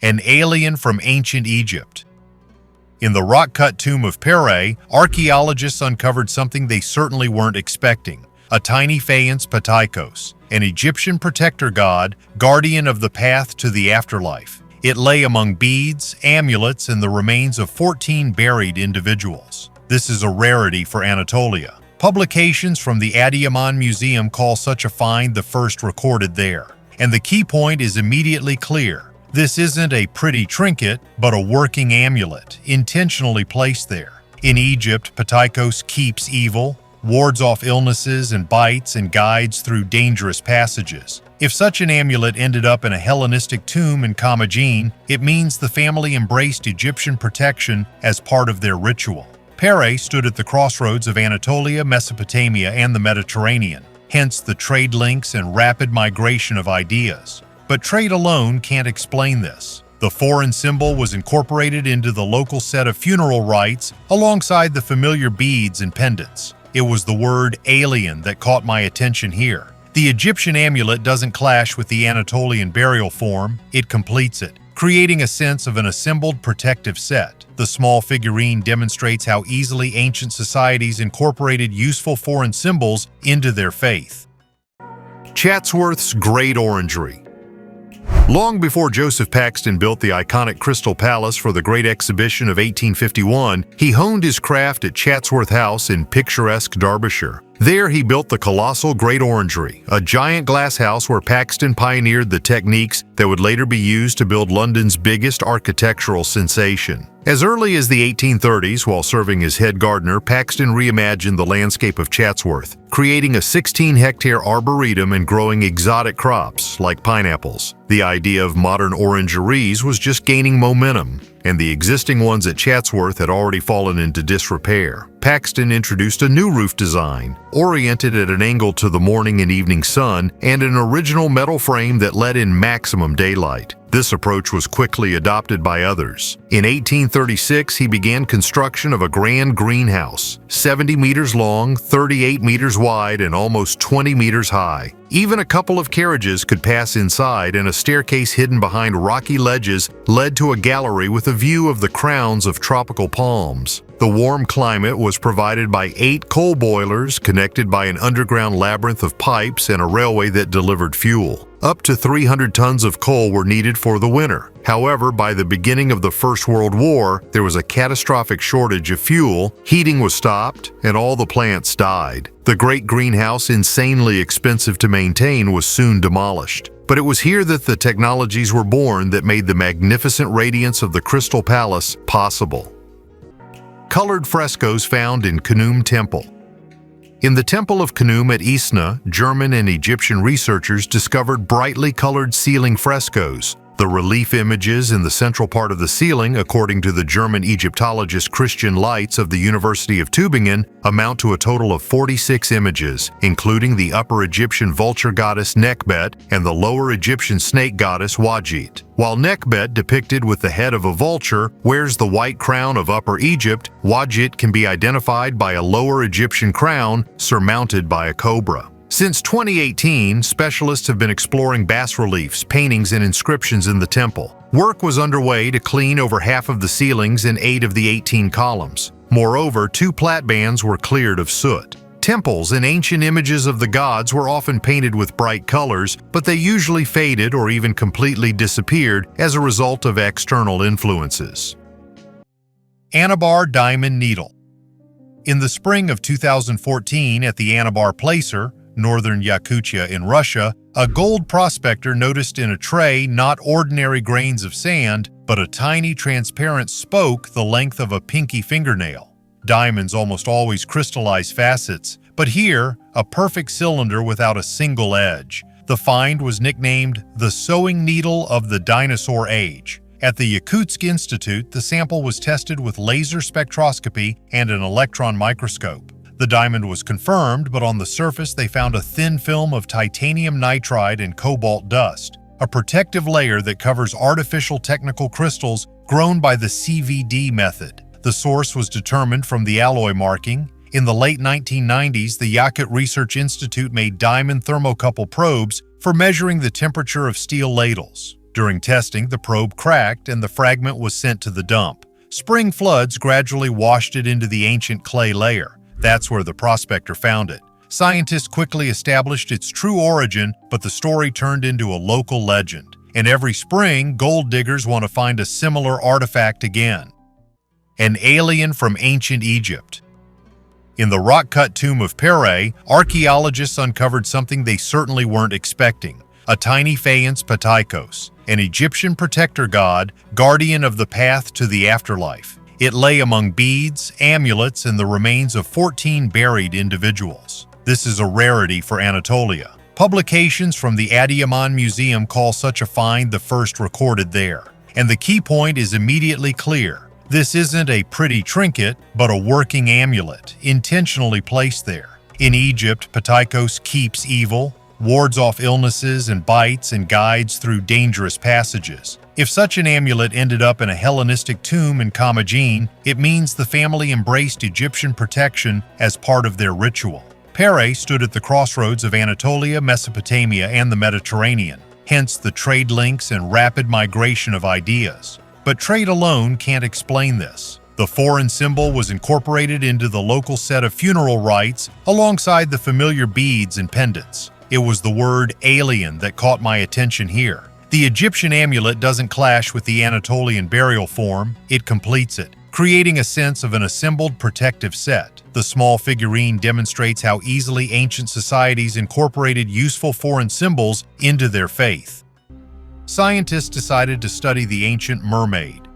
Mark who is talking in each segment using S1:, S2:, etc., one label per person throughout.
S1: an alien from ancient Egypt. In the rock-cut tomb of Piri, archaeologists uncovered something they certainly weren't expecting: a tiny faience patikos, an Egyptian protector god, guardian of the path to the afterlife. It lay among beads, amulets, and the remains of 14 buried individuals. This is a rarity for Anatolia. Publications from the Adıyaman Museum call such a find the first recorded there. And the key point is immediately clear. This isn't a pretty trinket, but a working amulet, intentionally placed there. In Egypt, patikos keeps evil, wards off illnesses and bites, and guides through dangerous passages. If such an amulet ended up in a Hellenistic tomb in Commagene, it means the family embraced Egyptian protection as part of their ritual. Piri stood at the crossroads of Anatolia, Mesopotamia, and the Mediterranean, hence the trade links and rapid migration of ideas. But trade alone can't explain this. The foreign symbol was incorporated into the local set of funeral rites alongside the familiar beads and pendants. It was the word alien that caught my attention here. The Egyptian amulet doesn't clash with the Anatolian burial form, it completes it, creating a sense of an assembled protective set. The small figurine demonstrates how easily ancient societies incorporated useful foreign symbols into their faith. Chatsworth's Great Orangery. Long before Joseph Paxton built the iconic Crystal Palace for the Great Exhibition of 1851, he honed his craft at Chatsworth House in picturesque Derbyshire. There he built the colossal Great Orangery, a giant glass house where Paxton pioneered the techniques that would later be used to build London's biggest architectural sensation. As early as the 1830s, while serving as head gardener, Paxton reimagined the landscape of Chatsworth, creating a 16-hectare arboretum and growing exotic crops like pineapples. The idea of modern orangeries was just gaining momentum, and the existing ones at Chatsworth had already fallen into disrepair. Paxton introduced a new roof design, oriented at an angle to the morning and evening sun, and an original metal frame that let in maximum daylight. This approach was quickly adopted by others. In 1836, he began construction of a grand greenhouse, 70 meters long, 38 meters wide, and almost 20 meters high. Even a couple of carriages could pass inside, and a staircase hidden behind rocky ledges led to a gallery with a view of the crowns of tropical palms. The warm climate was provided by 8 coal boilers connected by an underground labyrinth of pipes and a railway that delivered fuel. Up to 300 tons of coal were needed for the winter. However, by the beginning of the First World War, there was a catastrophic shortage of fuel, heating was stopped, and all the plants died. The great greenhouse, insanely expensive to maintain, was soon demolished. But it was here that the technologies were born that made the magnificent radiance of the Crystal Palace possible. Colored frescoes found in Canum Temple. In the Temple of Canum at Isna, German and Egyptian researchers discovered brightly colored ceiling frescoes. The relief images in the central part of the ceiling, according to the German Egyptologist Christian Leitz of the University of Tübingen, amount to a total of 46 images, including the Upper Egyptian vulture goddess Nekhbet and the Lower Egyptian snake goddess Wajit. While Nekhbet, depicted with the head of a vulture, wears the white crown of Upper Egypt, Wajit can be identified by a Lower Egyptian crown surmounted by a cobra. Since 2018, specialists have been exploring bas-reliefs, paintings, and inscriptions in the temple. Work was underway to clean over half of the ceilings and 8 of the 18 columns. Moreover, 2 platbands were cleared of soot. Temples and ancient images of the gods were often painted with bright colors, but they usually faded or even completely disappeared as a result of external influences. Anabar Diamond Needle. In the spring of 2014 at the Anabar Placer, northern Yakutia in Russia, a gold prospector noticed in a tray not ordinary grains of sand, but a tiny transparent spoke the length of a pinky fingernail. Diamonds almost always crystallize facets, but here, a perfect cylinder without a single edge. The find was nicknamed the sewing needle of the dinosaur age. At the Yakutsk Institute, the sample was tested with laser spectroscopy and an electron microscope. The diamond was confirmed, but on the surface they found a thin film of titanium nitride and cobalt dust, a protective layer that covers artificial technical crystals grown by the CVD method. The source was determined from the alloy marking. In the late 1990s, the Yakut Research Institute made diamond thermocouple probes for measuring the temperature of steel ladles. During testing, the probe cracked and the fragment was sent to the dump. Spring floods gradually washed it into the ancient clay layer. That's where the prospector found it. Scientists quickly established its true origin, but the story turned into a local legend. And every spring, gold diggers want to find a similar artifact again. An alien from ancient Egypt. In the rock-cut tomb of Piri, archaeologists uncovered something they certainly weren't expecting: a tiny faience Patikos, an Egyptian protector god, guardian of the path to the afterlife. It lay among beads, amulets, and the remains of 14 buried individuals. This is a rarity for Anatolia. Publications from the Adıyaman Museum call such a find the first recorded there. And the key point is immediately clear. This isn't a pretty trinket, but a working amulet, intentionally placed there. In Egypt, Patikos keeps evil, wards off illnesses and bites, and guides through dangerous passages. If such an amulet ended up in a Hellenistic tomb in Commagene, it means the family embraced Egyptian protection as part of their ritual. Piri stood at the crossroads of Anatolia, Mesopotamia, and the Mediterranean, hence the trade links and rapid migration of ideas. But trade alone can't explain this. The foreign symbol was incorporated into the local set of funeral rites alongside the familiar beads and pendants. It was the word alien that caught my attention here. The Egyptian amulet doesn't clash with the Anatolian burial form, it completes it, creating a sense of an assembled protective set. The small figurine demonstrates how easily ancient societies incorporated useful foreign symbols into their faith. Scientists decided to study the ancient mermaid.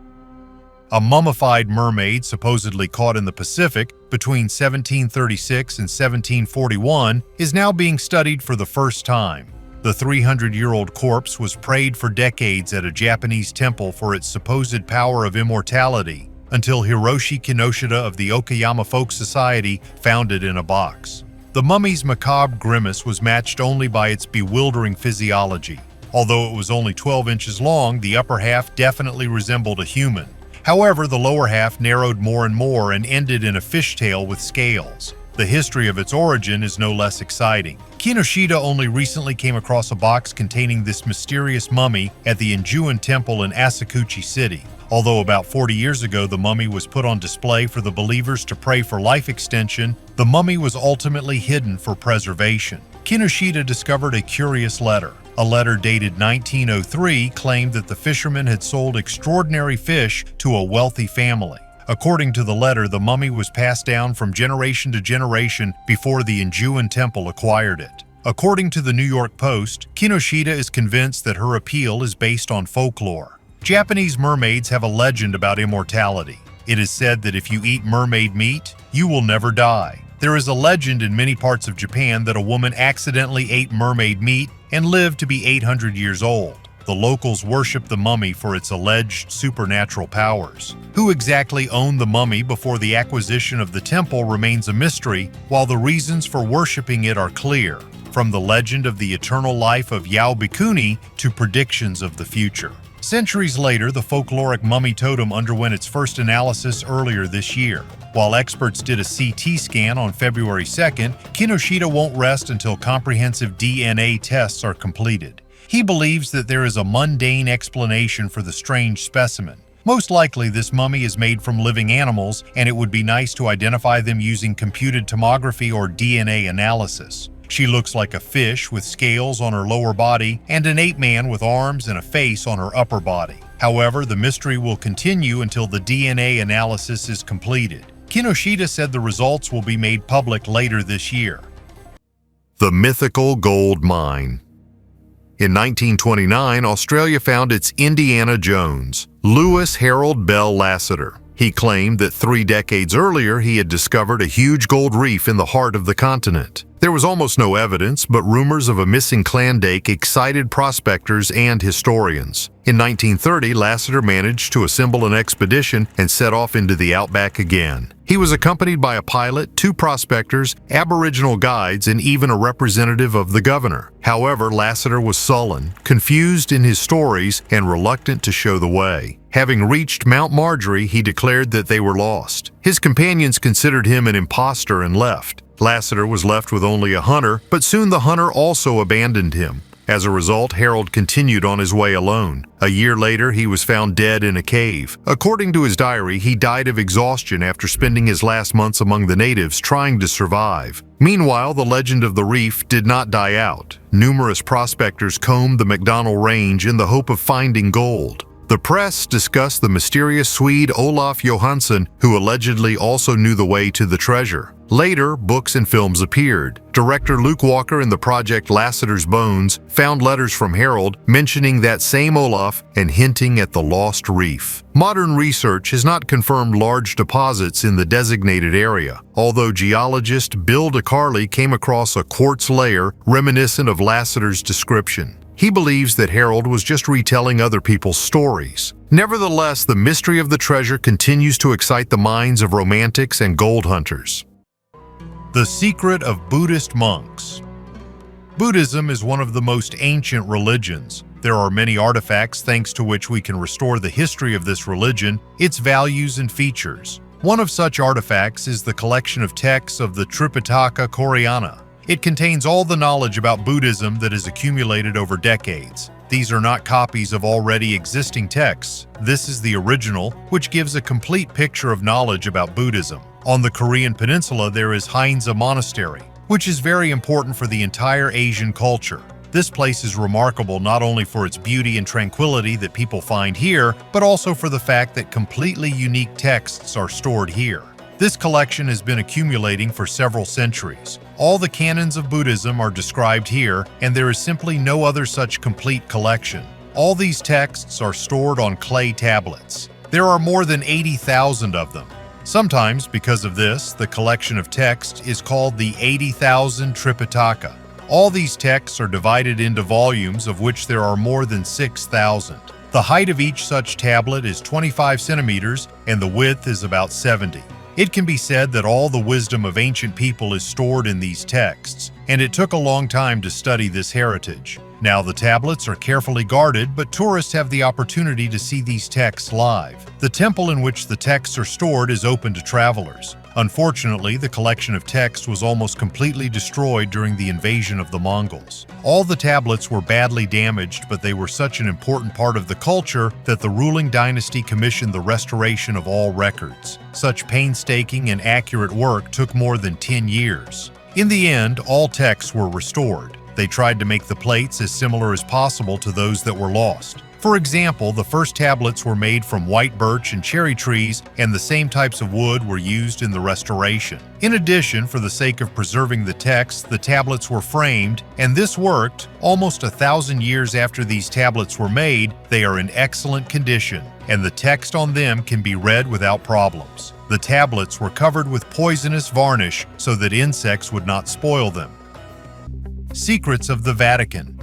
S1: A mummified mermaid supposedly caught in the Pacific between 1736 and 1741 is now being studied for the first time. The 300-year-old corpse was prayed for decades at a Japanese temple for its supposed power of immortality, until Hiroshi Kinoshita of the Okayama Folk Society found it in a box. The mummy's macabre grimace was matched only by its bewildering physiology. Although it was only 12 inches long, the upper half definitely resembled a human. However, the lower half narrowed more and more and ended in a fishtail with scales. The history of its origin is no less exciting. Kinoshita only recently came across a box containing this mysterious mummy at the Injuan Temple in Asakuchi City. Although about 40 years ago the mummy was put on display for the believers to pray for life extension, the mummy was ultimately hidden for preservation. Kinoshita discovered a curious letter. A letter dated 1903 claimed that the fisherman had sold extraordinary fish to a wealthy family. According to the letter, the mummy was passed down from generation to generation before the Injuan Temple acquired it. According to the New York Post, Kinoshita is convinced that her appeal is based on folklore. Japanese mermaids have a legend about immortality. It is said that if you eat mermaid meat, you will never die. There is a legend in many parts of Japan that a woman accidentally ate mermaid meat and lived to be 800 years old. The locals worship the mummy for its alleged supernatural powers. Who exactly owned the mummy before the acquisition of the temple remains a mystery, while the reasons for worshiping it are clear, from the legend of the eternal life of Yao Bikuni to predictions of the future. Centuries later, the folkloric mummy totem underwent its first analysis earlier this year. While experts did a CT scan on February 2nd, Kinoshita won't rest until comprehensive DNA tests are completed. He believes that there is a mundane explanation for the strange specimen. Most likely, this mummy is made from living animals, and it would be nice to identify them using computed tomography or DNA analysis. She looks like a fish with scales on her lower body and an ape man with arms and a face on her upper body. However, the mystery will continue until the DNA analysis is completed. Kinoshita said the results will be made public later this year. The mythical gold mine. In 1929, Australia found its Indiana Jones, Lewis Harold Bell Lassiter. He claimed that 3 decades earlier he had discovered a huge gold reef in the heart of the continent. There was almost no evidence, but rumors of a missing Klondike excited prospectors and historians. In 1930, Lassiter managed to assemble an expedition and set off into the outback again. He was accompanied by a pilot, 2 prospectors, Aboriginal guides, and even a representative of the governor. However, Lassiter was sullen, confused in his stories, and reluctant to show the way. Having reached Mount Marjorie, he declared that they were lost. His companions considered him an imposter and left. Lassiter was left with only a hunter, but soon the hunter also abandoned him. As a result, Harold continued on his way alone. A year later, he was found dead in a cave. According to his diary, he died of exhaustion after spending his last months among the natives trying to survive. Meanwhile, the legend of the reef did not die out. Numerous prospectors combed the McDonnell Range in the hope of finding gold. The press discussed the mysterious Swede Olaf Johansson, who allegedly also knew the way to the treasure. Later, books and films appeared. Director Luke Walker in the project Lassiter's Bones found letters from Harold mentioning that same Olaf and hinting at the lost reef. Modern research has not confirmed large deposits in the designated area, although geologist Bill DeCarly came across a quartz layer reminiscent of Lassiter's description. He believes that Harold was just retelling other people's stories. Nevertheless, the mystery of the treasure continues to excite the minds of romantics and gold hunters. The secret of Buddhist monks. Buddhism is one of the most ancient religions. There are many artifacts thanks to which we can restore the history of this religion, its values and features. One of such artifacts is the collection of texts of the Tripitaka Koreana. It contains all the knowledge about Buddhism that is accumulated over decades. These are not copies of already existing texts. This is the original, which gives a complete picture of knowledge about Buddhism. On the Korean peninsula, there is Heinze Monastery, which is very important for the entire Asian culture. This place is remarkable not only for its beauty and tranquility that people find here, but also for the fact that completely unique texts are stored here. This collection has been accumulating for several centuries. All the canons of Buddhism are described here, and there is simply no other such complete collection. All these texts are stored on clay tablets. There are more than 80,000 of them. Sometimes, because of this, the collection of text is called the 80,000 Tripitaka. All these texts are divided into volumes, of which there are more than 6,000. The height of each such tablet is 25 centimeters, and the width is about 70. It can be said that all the wisdom of ancient people is stored in these texts, and it took a long time to study this heritage. Now the tablets are carefully guarded, but tourists have the opportunity to see these texts live. The temple in which the texts are stored is open to travelers. Unfortunately, the collection of texts was almost completely destroyed during the invasion of the Mongols. All the tablets were badly damaged, but they were such an important part of the culture that the ruling dynasty commissioned the restoration of all records. Such painstaking and accurate work took more than 10 years. In the end, all texts were restored. They tried to make the plates as similar as possible to those that were lost. For example, the first tablets were made from white birch and cherry trees, and the same types of wood were used in the restoration. In addition, for the sake of preserving the text, the tablets were framed, and this worked. Almost 1,000 years after these tablets were made, they are in excellent condition, and the text on them can be read without problems. The tablets were covered with poisonous varnish so that insects would not spoil them. Secrets of the Vatican.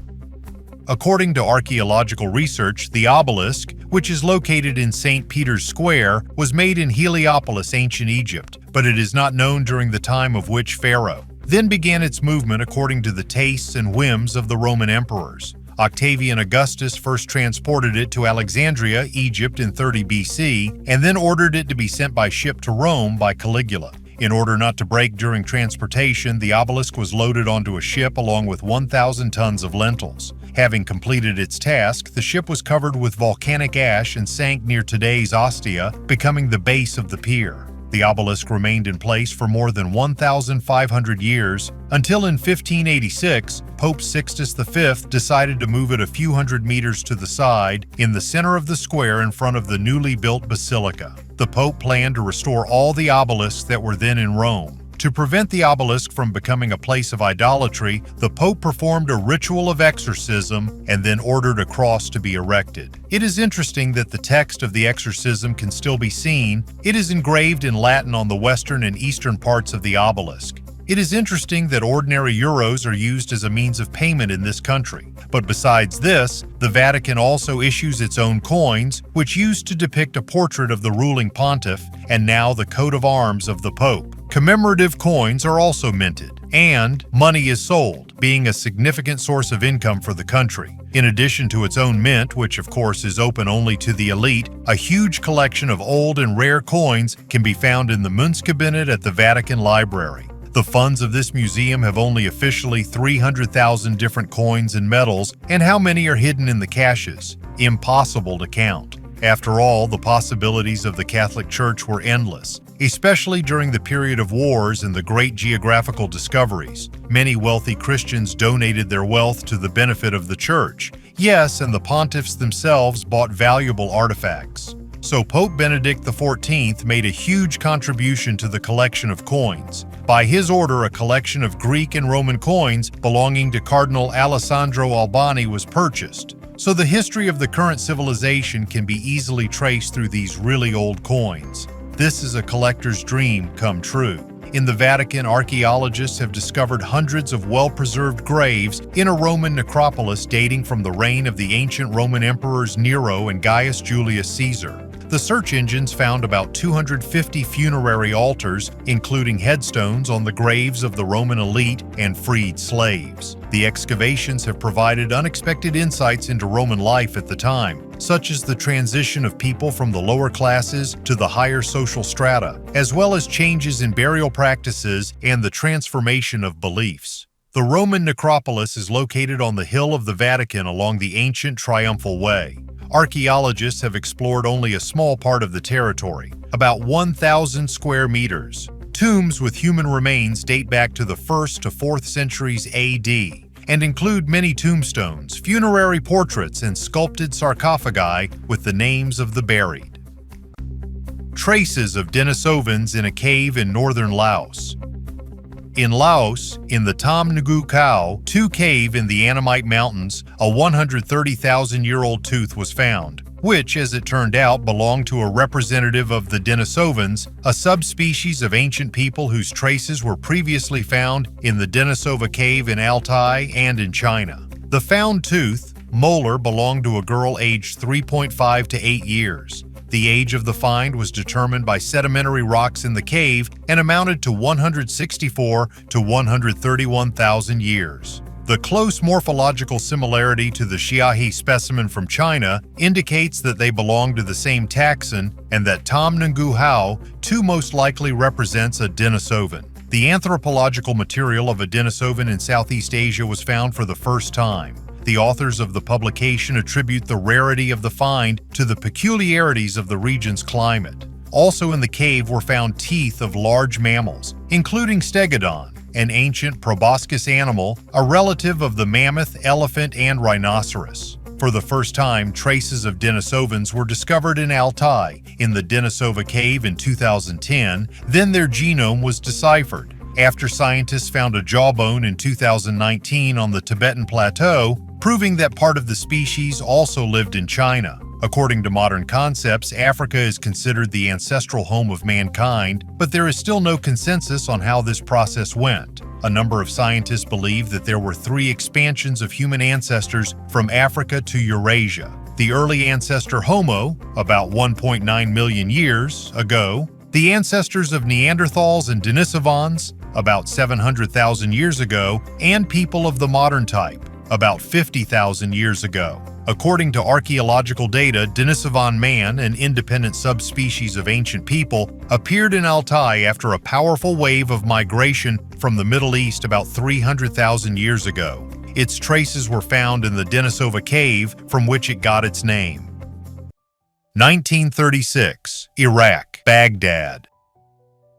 S1: According to archaeological research, the obelisk, which is located in St. Peter's Square, was made in Heliopolis, ancient Egypt, but it is not known during the time of which pharaoh. Then began its movement according to the tastes and whims of the Roman emperors. Octavian Augustus first transported it to Alexandria, Egypt in 30 BC, and then ordered it to be sent by ship to Rome by Caligula. In order not to break during transportation, the obelisk was loaded onto a ship along with 1,000 tons of lentils. Having completed its task, the ship was covered with volcanic ash and sank near today's Ostia, becoming the base of the pier. The obelisk remained in place for more than 1,500 years, until in 1586, Pope Sixtus V decided to move it a few hundred meters to the side, in the center of the square in front of the newly built basilica. The Pope planned to restore all the obelisks that were then in Rome. To prevent the obelisk from becoming a place of idolatry, the Pope performed a ritual of exorcism and then ordered a cross to be erected. It is interesting that the text of the exorcism can still be seen. It is engraved in Latin on the western and eastern parts of the obelisk. It is interesting that ordinary euros are used as a means of payment in this country. But besides this, the Vatican also issues its own coins, which used to depict a portrait of the ruling pontiff and now the coat of arms of the Pope. Commemorative coins are also minted, and money is sold, being a significant source of income for the country. In addition to its own mint, which of course is open only to the elite, a huge collection of old and rare coins can be found in the Münzkabinet at the Vatican Library. The funds of this museum have only officially 300,000 different coins and medals, and how many are hidden in the caches? Impossible to count. After all, the possibilities of the Catholic Church were endless, especially during the period of wars and the great geographical discoveries. Many wealthy Christians donated their wealth to the benefit of the Church. Yes, and the pontiffs themselves bought valuable artifacts. So Pope Benedict XIV made a huge contribution to the collection of coins. By his order, a collection of Greek and Roman coins belonging to Cardinal Alessandro Albani was purchased. So the history of the current civilization can be easily traced through these really old coins. This is a collector's dream come true. In the Vatican, archaeologists have discovered hundreds of well-preserved graves in a Roman necropolis dating from the reign of the ancient Roman emperors Nero and Gaius Julius Caesar. The search engines found about 250 funerary altars, including headstones on the graves of the Roman elite and freed slaves. The excavations have provided unexpected insights into Roman life at the time, such as the transition of people from the lower classes to the higher social strata, as well as changes in burial practices and the transformation of beliefs. The Roman necropolis is located on the Hill of the Vatican along the ancient Triumphal Way. Archaeologists have explored only a small part of the territory, about 1,000 square meters. Tombs with human remains date back to the 1st to 4th centuries AD and include many tombstones, funerary portraits, and sculpted sarcophagi with the names of the buried. Traces of Denisovans in a cave in northern Laos. In Laos, in the Tam Ngu Khao 2 cave in the Annamite Mountains, a 130,000-year-old tooth was found, which, as it turned out, belonged to a representative of the Denisovans, a subspecies of ancient people whose traces were previously found in the Denisova cave in Altai and in China. The found tooth, molar, belonged to a girl aged 3.5 to 8 years. The age of the find was determined by sedimentary rocks in the cave and amounted to 164 to 131,000 years. The close morphological similarity to the Xiahe specimen from China indicates that they belong to the same taxon and that Tam Ngu Hao 2 most likely represents a Denisovan. The anthropological material of a Denisovan in Southeast Asia was found for the first time. The authors of the publication attribute the rarity of the find to the peculiarities of the region's climate. Also in the cave were found teeth of large mammals, including Stegodon, an ancient proboscis animal, a relative of the mammoth, elephant, and rhinoceros. For the first time, traces of Denisovans were discovered in Altai, in the Denisova cave in 2010, then their genome was deciphered. After scientists found a jawbone in 2019 on the Tibetan Plateau, proving that part of the species also lived in China. According to modern concepts, Africa is considered the ancestral home of mankind, but there is still no consensus on how this process went. A number of scientists believe that there were 3 expansions of human ancestors from Africa to Eurasia. The early ancestor Homo, about 1.9 million years ago, the ancestors of Neanderthals and Denisovans, about 700,000 years ago, and people of the modern type, about 50,000 years ago. According to archaeological data, Denisovan man, an independent subspecies of ancient people, appeared in Altai after a powerful wave of migration from the Middle East about 300,000 years ago. Its traces were found in the Denisova cave, from which it got its name. 1936, Iraq, Baghdad.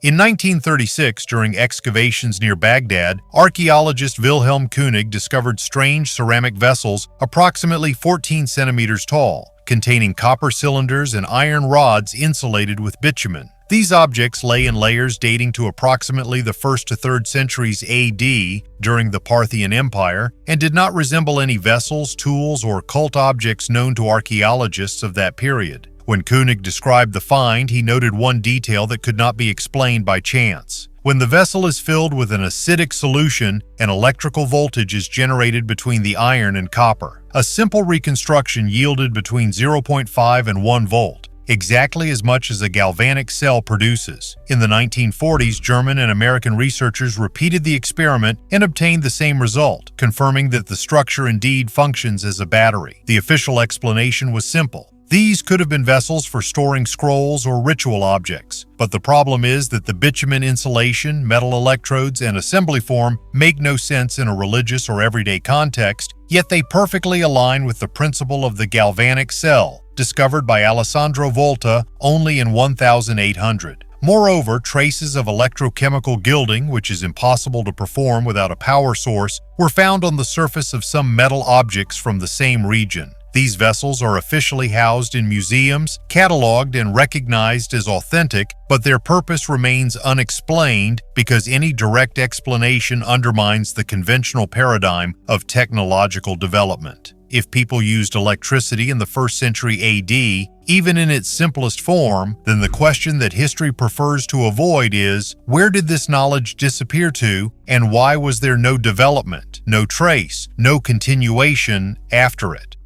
S1: In 1936, during excavations near Baghdad, archaeologist Wilhelm Koenig discovered strange ceramic vessels approximately 14 centimeters tall, containing copper cylinders and iron rods insulated with bitumen. These objects lay in layers dating to approximately the 1st to 3rd centuries AD during the Parthian Empire and did not resemble any vessels, tools, or cult objects known to archaeologists of that period. When Koenig described the find, he noted one detail that could not be explained by chance. When the vessel is filled with an acidic solution, an electrical voltage is generated between the iron and copper. A simple reconstruction yielded between 0.5 and 1 volt, exactly as much as a galvanic cell produces. In the 1940s, German and American researchers repeated the experiment and obtained the same result, confirming that the structure indeed functions as a battery. The official explanation was simple. These could have been vessels for storing scrolls or ritual objects, but the problem is that the bitumen insulation, metal electrodes, and assembly form make no sense in a religious or everyday context, yet they perfectly align with the principle of the galvanic cell, discovered by Alessandro Volta only in 1800. Moreover, traces of electrochemical gilding, which is impossible to perform without a power source, were found on the surface of some metal objects from the same region. These vessels are officially housed in museums, catalogued and recognized as authentic, but their purpose remains unexplained because any direct explanation undermines the conventional paradigm of technological development. If people used electricity in the 1st century AD, even in its simplest form, then the question that history prefers to avoid is, where did this knowledge disappear to, and why was there no development, no trace, no continuation after it?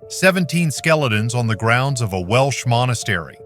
S1: 17 skeletons on the grounds of a Welsh monastery.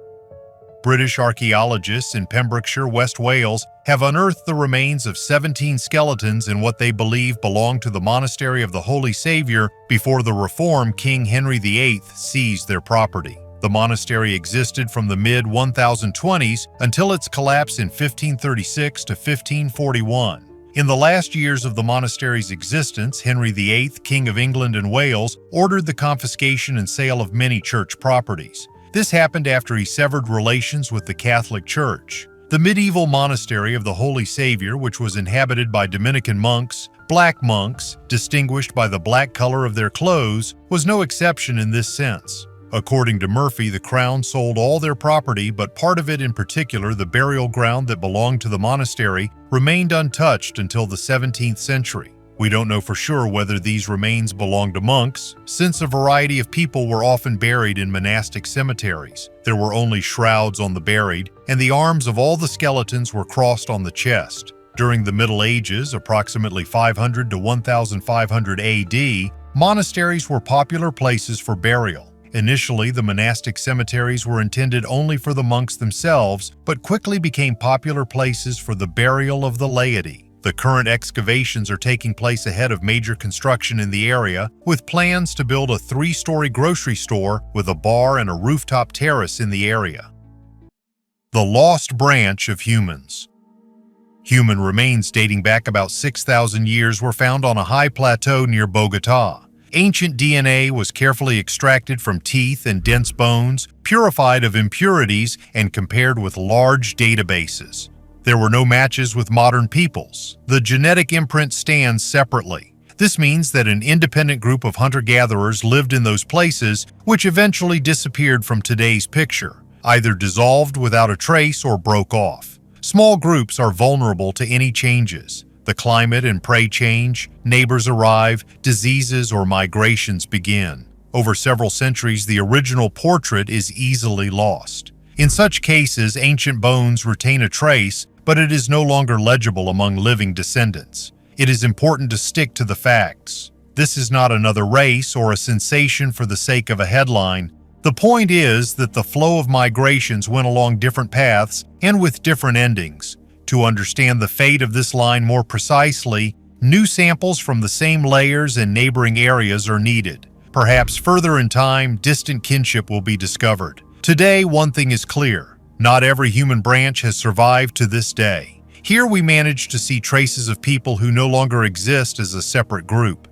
S1: British archaeologists in Pembrokeshire, West Wales, have unearthed the remains of 17 skeletons in what they believe belonged to the Monastery of the Holy Saviour before the Reformed King Henry VIII seized their property. The monastery existed from the mid-1020s until its collapse in 1536 to 1541. In the last years of the monastery's existence, Henry VIII, King of England and Wales, ordered the confiscation and sale of many church properties. This happened after he severed relations with the Catholic Church. The medieval monastery of the Holy Saviour, which was inhabited by Dominican monks, black monks, distinguished by the black color of their clothes, was no exception in this sense. According to Murphy, the crown sold all their property, but part of it, in particular the burial ground that belonged to the monastery, remained untouched until the 17th century. We don't know for sure whether these remains belonged to monks, since a variety of people were often buried in monastic cemeteries. There were only shrouds on the buried, and the arms of all the skeletons were crossed on the chest. During the Middle Ages, approximately 500 to 1500 AD, monasteries were popular places for burial. Initially, the monastic cemeteries were intended only for the monks themselves, but quickly became popular places for the burial of the laity. The current excavations are taking place ahead of major construction in the area, with plans to build a 3-story grocery store with a bar and a rooftop terrace in the area. The lost branch of humans. Human remains dating back about 6,000 years were found on a high plateau near Bogota. Ancient DNA was carefully extracted from teeth and dense bones, purified of impurities, and compared with large databases. There were no matches with modern peoples. The genetic imprint stands separately. This means that an independent group of hunter-gatherers lived in those places, which eventually disappeared from today's picture, either dissolved without a trace or broke off. Small groups are vulnerable to any changes. The climate and prey change, neighbors arrive, diseases or migrations begin. Over several centuries, the original portrait is easily lost. In such cases, ancient bones retain a trace, but it is no longer legible among living descendants. It is important to stick to the facts. This is not another race or a sensation for the sake of a headline. The point is that the flow of migrations went along different paths and with different endings. To understand the fate of this line more precisely, new samples from the same layers and neighboring areas are needed. Perhaps further in time, distant kinship will be discovered. Today, one thing is clear. Not every human branch has survived to this day. Here we manage to see traces of people who no longer exist as a separate group.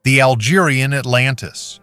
S1: The Algerian Atlantis.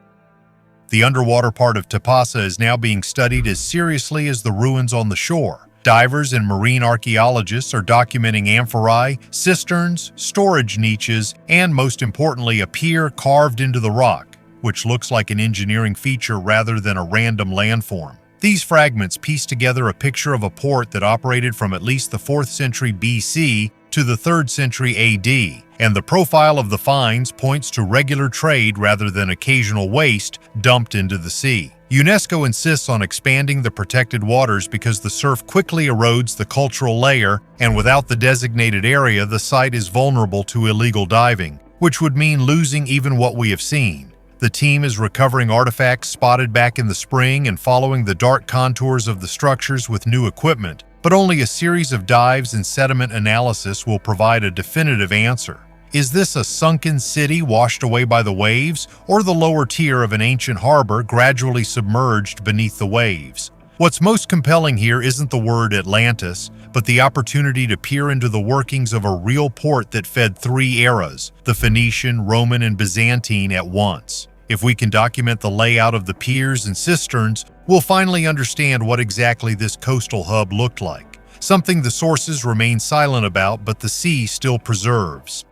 S1: The underwater part of Tapasa is now being studied as seriously as the ruins on the shore. Divers and marine archaeologists are documenting amphorae, cisterns, storage niches, and most importantly, a pier carved into the rock, which looks like an engineering feature rather than a random landform. These fragments piece together a picture of a port that operated from at least the 4th century BC to the 3rd century AD, and the profile of the finds points to regular trade rather than occasional waste dumped into the sea. UNESCO insists on expanding the protected waters because the surf quickly erodes the cultural layer, and without the designated area, the site is vulnerable to illegal diving, which would mean losing even what we have seen. The team is recovering artifacts spotted back in the spring and following the dark contours of the structures with new equipment, but only a series of dives and sediment analysis will provide a definitive answer. Is this a sunken city washed away by the waves, or the lower tier of an ancient harbor gradually submerged beneath the waves? What's most compelling here isn't the word Atlantis, but the opportunity to peer into the workings of a real port that fed three eras, the Phoenician, Roman, and Byzantine, at once. If we can document the layout of the piers and cisterns, we'll finally understand what exactly this coastal hub looked like, something the sources remain silent about but the sea still preserves.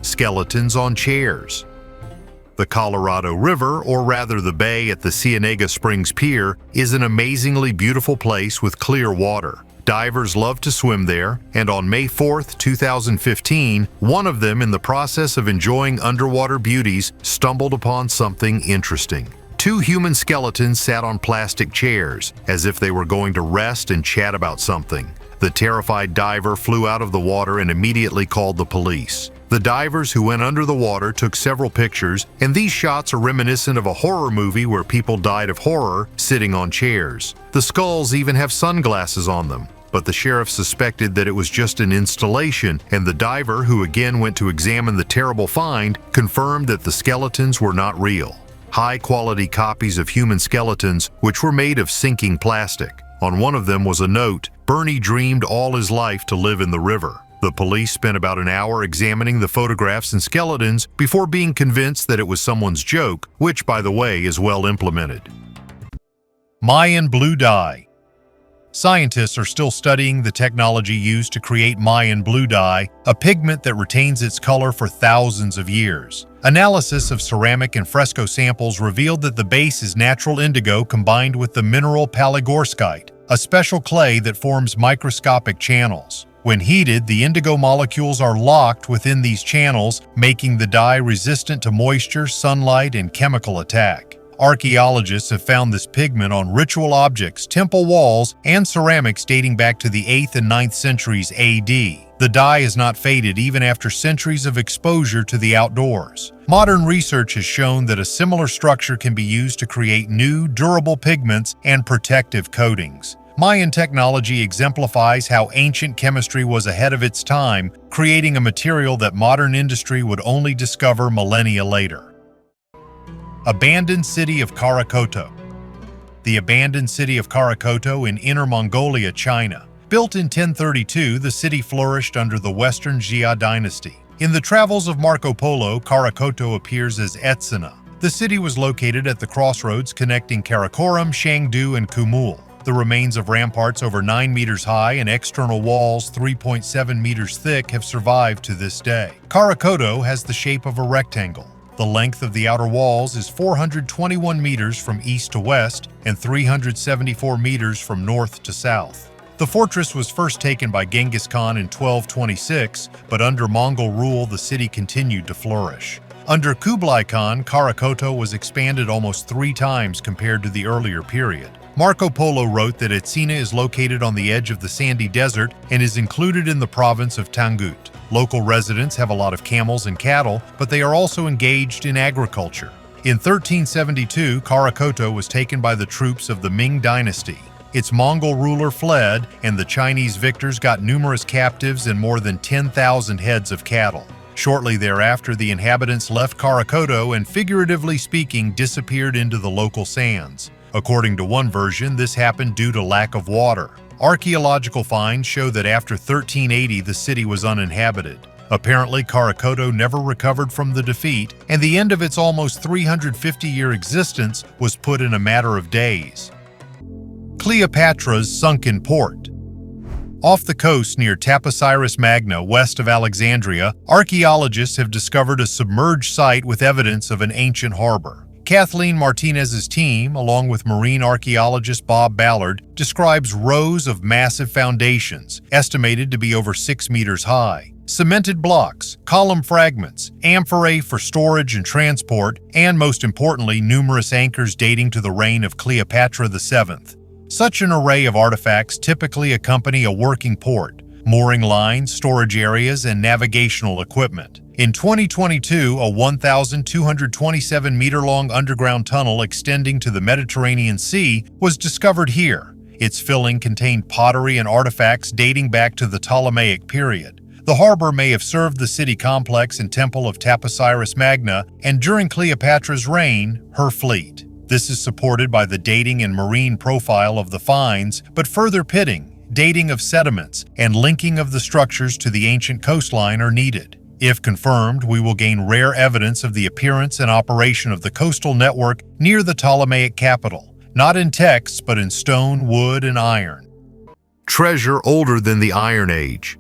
S1: Skeletons on chairs. The Colorado River, or rather the bay at the Cienega Springs Pier, is an amazingly beautiful place with clear water. Divers love to swim there, and on May 4, 2015, one of them, in the process of enjoying underwater beauties, stumbled upon something interesting. Two human skeletons sat on plastic chairs, as if they were going to rest and chat about something. The terrified diver flew out of the water and immediately called the police. The divers who went under the water took several pictures, and these shots are reminiscent of a horror movie where people died of horror sitting on chairs. The skulls even have sunglasses on them, but the sheriff suspected that it was just an installation, and the diver, who again went to examine the terrible find, confirmed that the skeletons were not real. High-quality copies of human skeletons, which were made of sinking plastic. On one of them was a note, "Bernie dreamed all his life to live in the river." The police spent about an hour examining the photographs and skeletons before being convinced that it was someone's joke, which, by the way, is well implemented. Mayan Blue Dye. Scientists are still studying the technology used to create Mayan Blue Dye, a pigment that retains its color for thousands of years. Analysis of ceramic and fresco samples revealed that the base is natural indigo combined with the mineral palygorskite, a special clay that forms microscopic channels. When heated, the indigo molecules are locked within these channels, making the dye resistant to moisture, sunlight, and chemical attack. Archaeologists have found this pigment on ritual objects, temple walls, and ceramics dating back to the 8th and 9th centuries AD. The dye has not faded even after centuries of exposure to the outdoors. Modern research has shown that a similar structure can be used to create new, durable pigments and protective coatings. Mayan technology exemplifies how ancient chemistry was ahead of its time, creating a material that modern industry would only discover millennia later. Abandoned city of Khara-Khoto. The abandoned city of Khara-Khoto in Inner Mongolia, China. Built in 1032, the city flourished under the Western Xia dynasty. In the travels of Marco Polo, Khara-Khoto appears as Etsina. The city was located at the crossroads connecting Karakoram, Shangdu, and Kumul. The remains of ramparts over 9 meters high and external walls 3.7 meters thick have survived to this day. Khara-Khoto has the shape of a rectangle. The length of the outer walls is 421 meters from east to west and 374 meters from north to south. The fortress was first taken by Genghis Khan in 1226, but under Mongol rule the city continued to flourish. Under Kublai Khan, Khara-Khoto was expanded almost 3 times compared to the earlier period. Marco Polo wrote that Etsina is located on the edge of the sandy desert and is included in the province of Tangut. Local residents have a lot of camels and cattle, but they are also engaged in agriculture. In 1372, Khara-Khoto was taken by the troops of the Ming dynasty. Its Mongol ruler fled, and the Chinese victors got numerous captives and more than 10,000 heads of cattle. Shortly thereafter, the inhabitants left Khara-Khoto and, figuratively speaking, disappeared into the local sands. According to one version, this happened due to lack of water. Archaeological finds show that after 1380, the city was uninhabited. Apparently, Khara-Khoto never recovered from the defeat, and the end of its almost 350-year existence was put in a matter of days. Cleopatra's sunken port. Off the coast near Taposiris Magna, west of Alexandria, archaeologists have discovered a submerged site with evidence of an ancient harbor. Kathleen Martinez's team, along with marine archaeologist Bob Ballard, describes rows of massive foundations, estimated to be over 6 meters high, cemented blocks, column fragments, amphorae for storage and transport, and most importantly, numerous anchors dating to the reign of Cleopatra VII. Such an array of artifacts typically accompany a working port, mooring lines, storage areas, and navigational equipment. In 2022, a 1,227-meter-long underground tunnel extending to the Mediterranean Sea was discovered here. Its filling contained pottery and artifacts dating back to the Ptolemaic period. The harbor may have served the city complex and temple of Taposiris Magna, and during Cleopatra's reign, her fleet. This is supported by the dating and marine profile of the finds, but further pitting, dating of sediments, and linking of the structures to the ancient coastline are needed. If confirmed, we will gain rare evidence of the appearance and operation of the coastal network near the Ptolemaic capital, not in texts but in stone, wood, and iron. Treasure older than the Iron Age.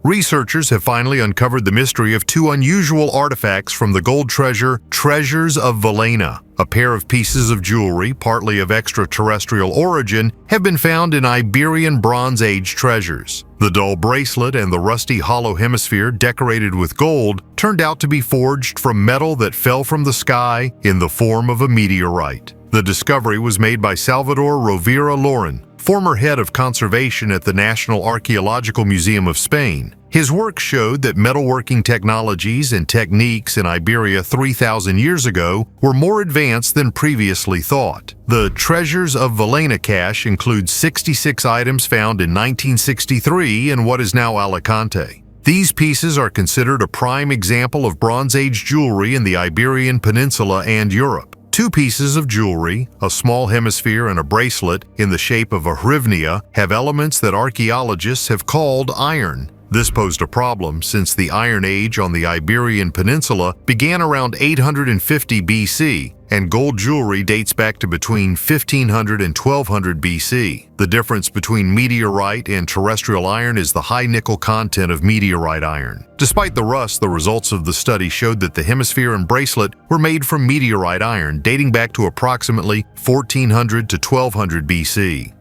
S1: Researchers have finally uncovered the mystery of two unusual artifacts from the gold treasures of Valena. A pair of pieces of jewelry, partly of extraterrestrial origin, have been found in Iberian Bronze Age treasures. The dull bracelet and the rusty hollow hemisphere decorated with gold turned out to be forged from metal that fell from the sky in the form of a meteorite. The discovery was made by Salvador Rovira Loren, former head of conservation at the National Archaeological Museum of Spain. His work showed that metalworking technologies and techniques in Iberia 3,000 years ago were more advanced than previously thought. The Treasures of Valena cache includes 66 items found in 1963 in what is now Alicante. These pieces are considered a prime example of Bronze Age jewelry in the Iberian Peninsula and Europe. Two pieces of jewelry, a small hemisphere and a bracelet in the shape of a hrivnia, have elements that archaeologists have called iron. This posed a problem since the Iron Age on the Iberian Peninsula began around 850 BC, and gold jewelry dates back to between 1500 and 1200 BC. The difference between meteorite and terrestrial iron is the high nickel content of meteorite iron. Despite the rust, the results of the study showed that the hemisphere and bracelet were made from meteorite iron dating back to approximately 1400 to 1200 BC.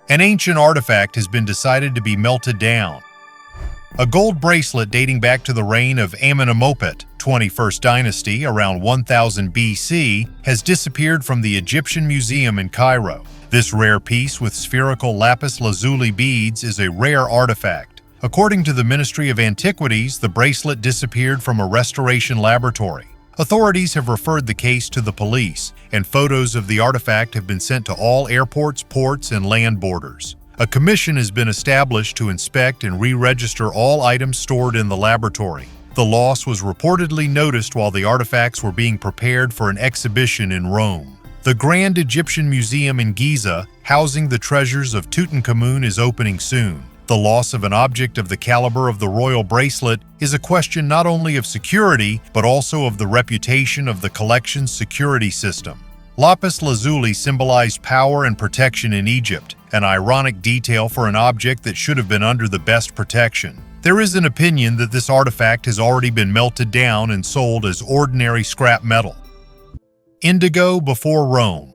S1: An ancient artifact has been decided to be melted down. A gold bracelet dating back to the reign of Amenhotep, 21st dynasty, around 1000 BC, has disappeared from the Egyptian Museum in Cairo. This rare piece with spherical lapis lazuli beads is a rare artifact. According to the Ministry of Antiquities, the bracelet disappeared from a restoration laboratory. Authorities have referred the case to the police, and photos of the artifact have been sent to all airports, ports, and land borders. A commission has been established to inspect and re-register all items stored in the laboratory. The loss was reportedly noticed while the artifacts were being prepared for an exhibition in Rome. The Grand Egyptian Museum in Giza, housing the treasures of Tutankhamun, is opening soon. The loss of an object of the caliber of the royal bracelet is a question not only of security, but also of the reputation of the collection's security system. Lapis lazuli symbolized power and protection in Egypt, an ironic detail for an object that should have been under the best protection. There is an opinion that this artifact has already been melted down and sold as ordinary scrap metal. Indigo before Rome.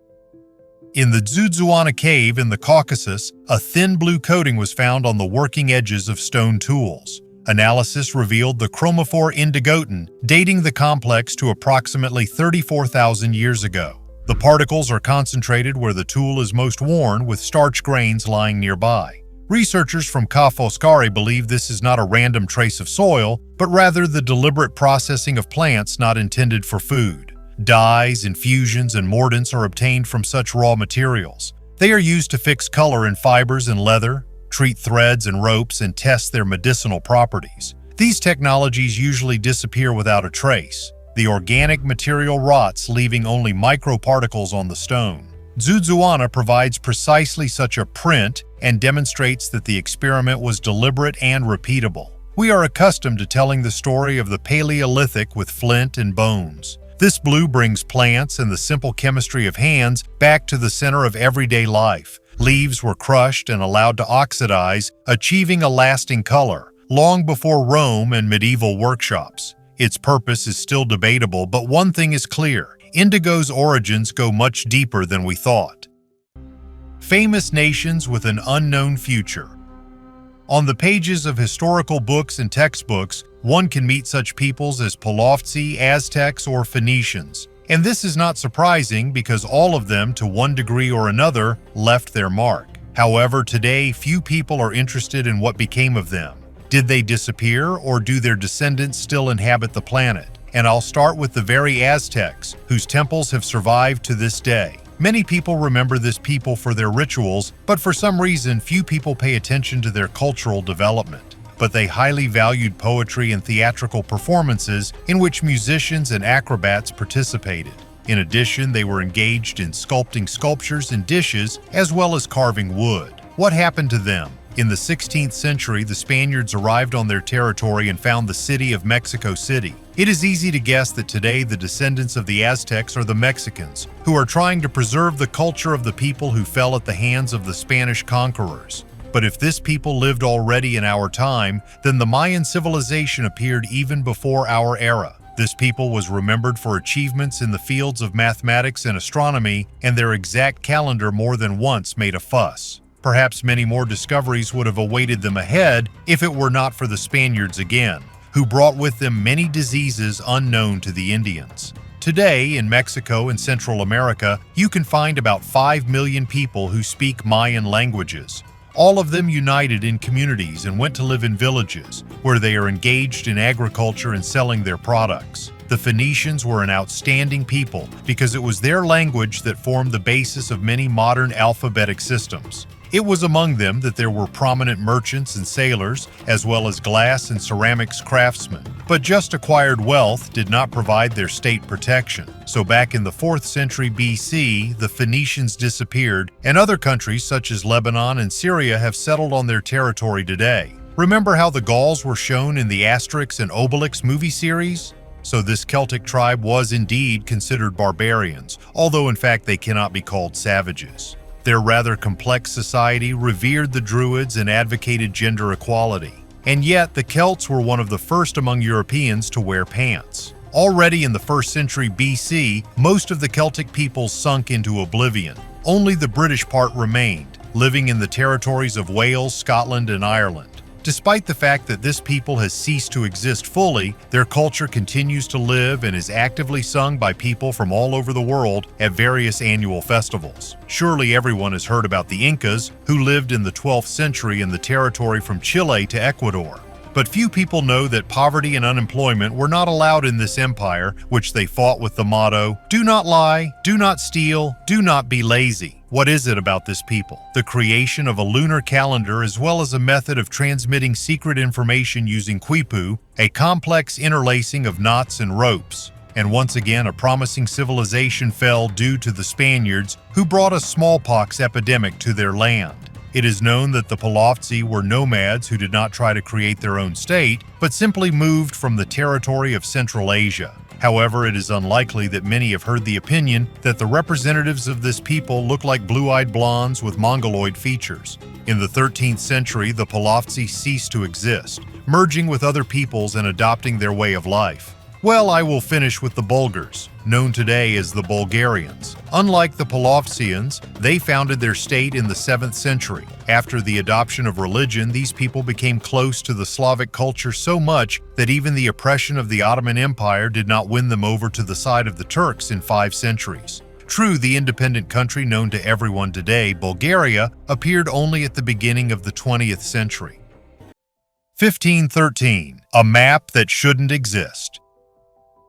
S1: In the Zudzuana cave in the Caucasus, a thin blue coating was found on the working edges of stone tools. Analysis revealed the chromophore indigotin, dating the complex to approximately 34,000 years ago. The particles are concentrated where the tool is most worn, with starch grains lying nearby. Researchers from Ca' Foscari believe this is not a random trace of soil, but rather the deliberate processing of plants not intended for food. Dyes, infusions, and mordants are obtained from such raw materials. They are used to fix color in fibers and leather, treat threads and ropes, and test their medicinal properties. These technologies usually disappear without a trace. The organic material rots, leaving only microparticles on the stone. Zudzuana provides precisely such a print and demonstrates that the experiment was deliberate and repeatable. We are accustomed to telling the story of the Paleolithic with flint and bones. This blue brings plants and the simple chemistry of hands back to the center of everyday life. Leaves were crushed and allowed to oxidize, achieving a lasting color, long before Rome and medieval workshops. Its purpose is still debatable, but one thing is clear: indigo's origins go much deeper than we thought. Famous nations with an unknown future. On the pages of historical books and textbooks, one can meet such peoples as Polovtsi, Aztecs, or Phoenicians. And this is not surprising because all of them, to one degree or another, left their mark. However, today, few people are interested in what became of them. Did they disappear, or do their descendants still inhabit the planet? And I'll start with the very Aztecs, whose temples have survived to this day. Many people remember this people for their rituals, but for some reason few people pay attention to their cultural development. but they highly valued poetry and theatrical performances in which musicians and acrobats participated. In addition, they were engaged in sculpting sculptures and dishes, as well as carving wood. What happened to them? In the 16th century, the Spaniards arrived on their territory and found the city of Mexico City. It is easy to guess that today the descendants of the Aztecs are the Mexicans, who are trying to preserve the culture of the people who fell at the hands of the Spanish conquerors. But if this people lived already in our time, then the Mayan civilization appeared even before our era. This people was remembered for achievements in the fields of mathematics and astronomy, and their exact calendar more than once made a fuss. Perhaps many more discoveries would have awaited them ahead if it were not for the Spaniards again, who brought with them many diseases unknown to the Indians. Today, in Mexico and Central America, you can find about 5 million people who speak Mayan languages. All of them united in communities and went to live in villages, where they are engaged in agriculture and selling their products. The Phoenicians were an outstanding people because it was their language that formed the basis of many modern alphabetic systems. It was among them that there were prominent merchants and sailors, as well as glass and ceramics craftsmen. But just acquired wealth did not provide their state protection. So back in the 4th century BC, the Phoenicians disappeared, and other countries such as Lebanon and Syria have settled on their territory today. Remember how the Gauls were shown in the Asterix and Obelix movie series? So this Celtic tribe was indeed considered barbarians, although in fact they cannot be called savages. Their rather complex society revered the Druids and advocated gender equality. And yet, the Celts were one of the first among Europeans to wear pants. Already in the 1st century BC, most of the Celtic peoples sunk into oblivion. Only the British part remained, living in the territories of Wales, Scotland, and Ireland. Despite the fact that this people has ceased to exist fully, their culture continues to live and is actively sung by people from all over the world at various annual festivals. Surely everyone has heard about the Incas, who lived in the 12th century in the territory from Chile to Ecuador. But few people know that poverty and unemployment were not allowed in this empire, which they fought with the motto, "Do not lie, do not steal, do not be lazy." What is it about this people? The creation of a lunar calendar as well as a method of transmitting secret information using quipu, a complex interlacing of knots and ropes. And once again, a promising civilization fell due to the Spaniards, who brought a smallpox epidemic to their land. It is known that the Palovtsi were nomads who did not try to create their own state, but simply moved from the territory of Central Asia. However, it is unlikely that many have heard the opinion that the representatives of this people look like blue-eyed blondes with mongoloid features. In the 13th century, the Palovtsi ceased to exist, merging with other peoples and adopting their way of life. Well, I will finish with the Bulgars, known today as the Bulgarians. Unlike the Palovtsians, they founded their state in the 7th century. After the adoption of religion, these people became close to the Slavic culture so much that even the oppression of the Ottoman Empire did not win them over to the side of the Turks in 5 centuries. True, the independent country known to everyone today, Bulgaria, appeared only at the beginning of the 20th century. 1513. A map that shouldn't exist.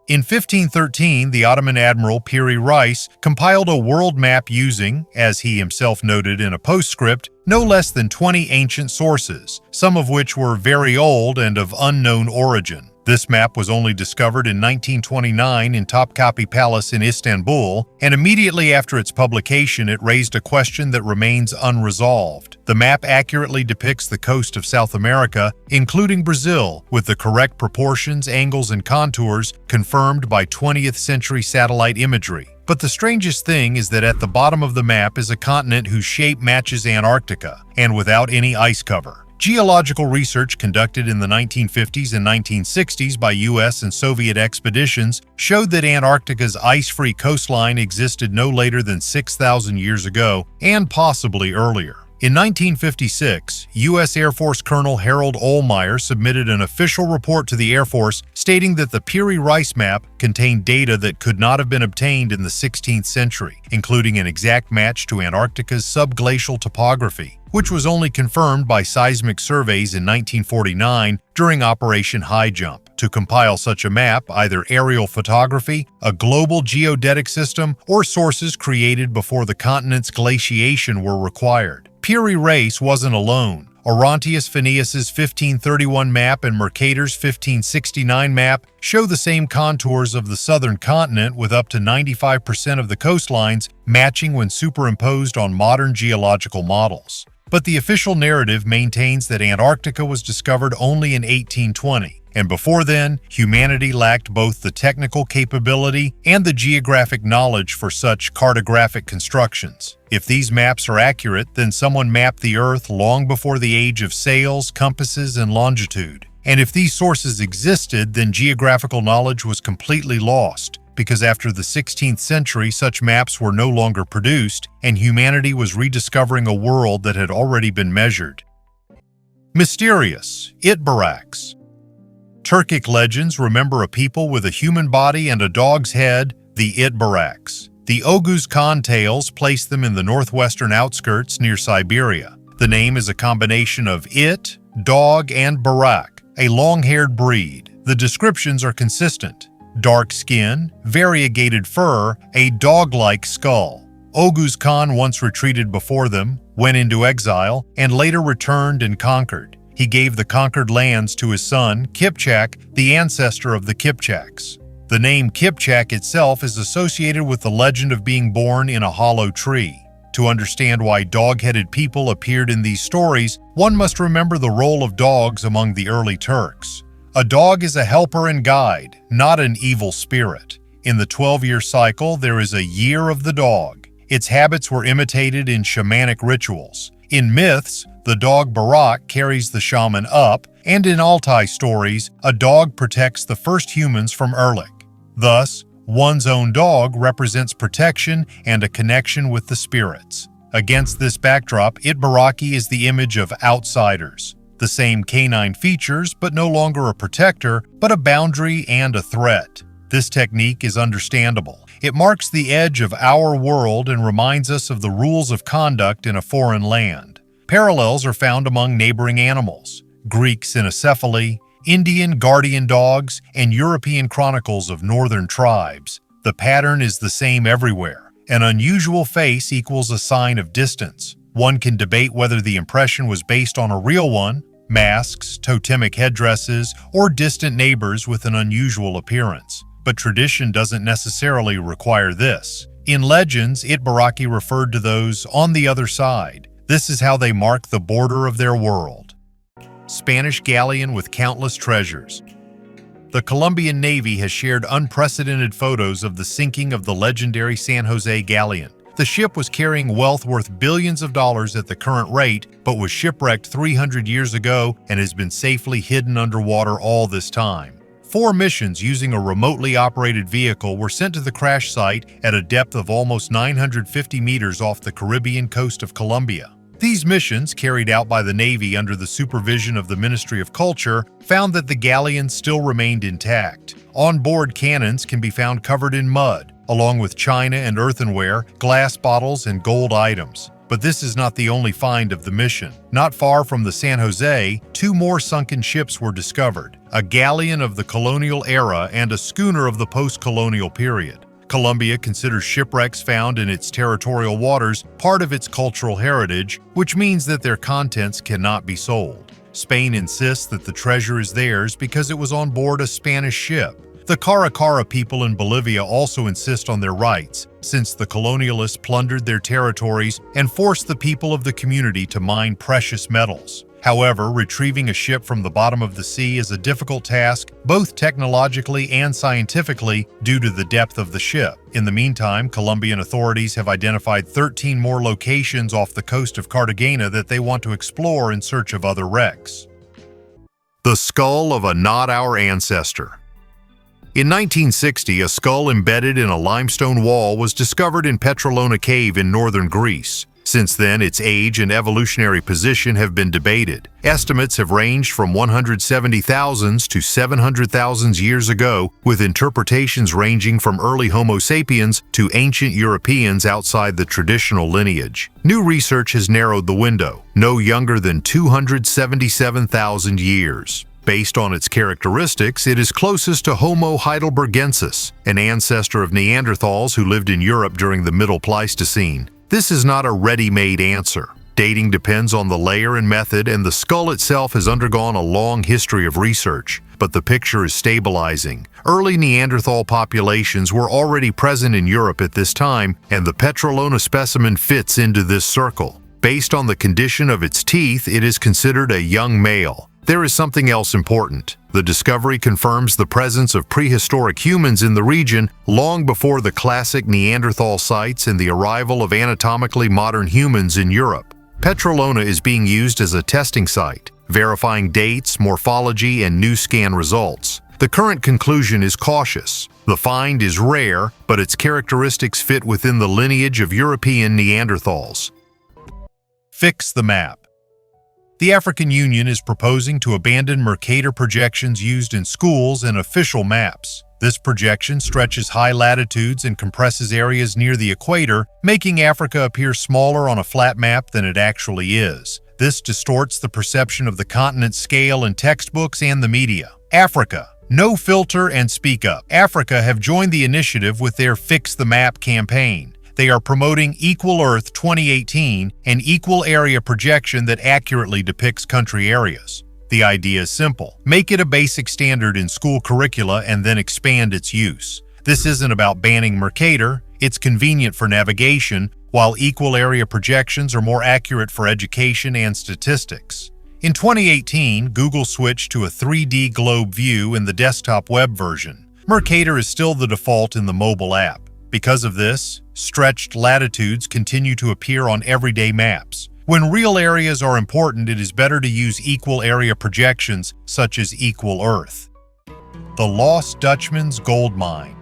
S1: In 1513, the Ottoman admiral Piri Reis compiled a world map using, as he himself noted in a postscript, no less than 20 ancient sources, some of which were very old and of unknown origin. This map was only discovered in 1929 in Topkapi Palace in Istanbul, and immediately after its publication it raised a question that remains unresolved. The map accurately depicts the coast of South America, including Brazil, with the correct proportions, angles, and contours confirmed by 20th century satellite imagery. But the strangest thing is that at the bottom of the map is a continent whose shape matches Antarctica, and without any ice cover. Geological research conducted in the 1950s and 1960s by US and Soviet expeditions showed that Antarctica's ice-free coastline existed no later than 6,000 years ago, and possibly earlier. In 1956, U.S. Air Force Colonel Harold Ohlmeyer submitted an official report to the Air Force stating that the Piri Reis Map contained data that could not have been obtained in the 16th century, including an exact match to Antarctica's subglacial topography, which was only confirmed by seismic surveys in 1949 during Operation High Jump. To compile such a map, either aerial photography, a global geodetic system, or sources created before the continent's glaciation were required. Piri Reis wasn't alone. Orontius Phineas's 1531 map and Mercator's 1569 map show the same contours of the southern continent with up to 95% of the coastlines matching when superimposed on modern geological models. But the official narrative maintains that Antarctica was discovered only in 1820, and before then, humanity lacked both the technical capability and the geographic knowledge for such cartographic constructions. If these maps are accurate, then someone mapped the Earth long before the age of sails, compasses, and longitude. And if these sources existed, then geographical knowledge was completely lost, because after the 16th century, such maps were no longer produced, and humanity was rediscovering a world that had already been measured. Mysterious Itbaraks. Turkic legends remember a people with a human body and a dog's head, the Itbaraks. The Oghuz Khan tales place them in the northwestern outskirts near Siberia. The name is a combination of it, dog, and barak, a long-haired breed. The descriptions are consistent. Dark skin, variegated fur, a dog-like skull. Oghuz Khan once retreated before them, went into exile, and later returned and conquered. He gave the conquered lands to his son, Kipchak, the ancestor of the Kipchaks. The name Kipchak itself is associated with the legend of being born in a hollow tree. To understand why dog-headed people appeared in these stories, one must remember the role of dogs among the early Turks. A dog is a helper and guide, not an evil spirit. In the 12-year cycle, there is a year of the dog. Its habits were imitated in shamanic rituals. In myths, the dog Barak carries the shaman up, and in Altai stories, a dog protects the first humans from Erlik. Thus, one's own dog represents protection and a connection with the spirits. Against this backdrop, Itbaraki is the image of outsiders. The same canine features, but no longer a protector, but a boundary and a threat. This technique is understandable. It marks the edge of our world and reminds us of the rules of conduct in a foreign land. Parallels are found among neighboring animals: Greek cynocephaly, Indian guardian dogs, and European chronicles of northern tribes. The pattern is the same everywhere. An unusual face equals a sign of distance. One can debate whether the impression was based on a real one, masks, totemic headdresses, or distant neighbors with an unusual appearance. But tradition doesn't necessarily require this. In legends, Itbaraki referred to those on the other side. This is how they mark the border of their world. Spanish galleon with countless treasures. The Colombian Navy has shared unprecedented photos of the sinking of the legendary San Jose galleon. The ship was carrying wealth worth billions of dollars at the current rate, but was shipwrecked 300 years ago and has been safely hidden underwater all this time. 4 missions using a remotely operated vehicle were sent to the crash site at a depth of almost 950 meters off the Caribbean coast of Colombia. These missions, carried out by the Navy under the supervision of the Ministry of Culture, found that the galleon still remained intact. On-board cannons can be found covered in mud, along with china and earthenware, glass bottles, and gold items. But this is not the only find of the mission. Not far from the San Jose, 2 more sunken ships were discovered, a galleon of the colonial era and a schooner of the post-colonial period. Colombia considers shipwrecks found in its territorial waters part of its cultural heritage, which means that their contents cannot be sold. Spain insists that the treasure is theirs because it was on board a Spanish ship. The Khara-Khoto people in Bolivia also insist on their rights, since the colonialists plundered their territories and forced the people of the community to mine precious metals. However, retrieving a ship from the bottom of the sea is a difficult task, both technologically and scientifically, due to the depth of the ship. In the meantime, Colombian authorities have identified 13 more locations off the coast of Cartagena that they want to explore in search of other wrecks. The skull of a not our ancestor. In 1960, a skull embedded in a limestone wall was discovered in Petrolona Cave in northern Greece. Since then, its age and evolutionary position have been debated. Estimates have ranged from 170,000 to 700,000 years ago, with interpretations ranging from early Homo sapiens to ancient Europeans outside the traditional lineage. New research has narrowed the window, no younger than 277,000 years. Based on its characteristics, it is closest to Homo heidelbergensis, an ancestor of Neanderthals who lived in Europe during the Middle Pleistocene. This is not a ready-made answer. Dating depends on the layer and method, and the skull itself has undergone a long history of research, but the picture is stabilizing. Early Neanderthal populations were already present in Europe at this time, and the Petrolona specimen fits into this circle. Based on the condition of its teeth, it is considered a young male. There is something else important. The discovery confirms the presence of prehistoric humans in the region long before the classic Neanderthal sites and the arrival of anatomically modern humans in Europe. Petrolona is being used as a testing site, verifying dates, morphology, and new scan results. The current conclusion is cautious. The find is rare, but its characteristics fit within the lineage of European Neanderthals. Fix the map. The African Union is proposing to abandon Mercator projections used in schools and official maps. This projection stretches high latitudes and compresses areas near the equator, making Africa appear smaller on a flat map than it actually is. This distorts the perception of the continent's scale in textbooks and the media. Africa. No filter and speak up. Africa have joined the initiative with their Fix the Map campaign. They are promoting Equal Earth 2018, an equal area projection that accurately depicts country areas. The idea is simple. Make it a basic standard in school curricula and then expand its use. This isn't about banning Mercator, it's convenient for navigation, while equal area projections are more accurate for education and statistics. In 2018, Google switched to a 3D globe view in the desktop web version. Mercator is still the default in the mobile app. Because of this, stretched latitudes continue to appear on everyday maps. When real areas are important, it is better to use equal area projections, such as Equal Earth. The Lost Dutchman's Gold Mine.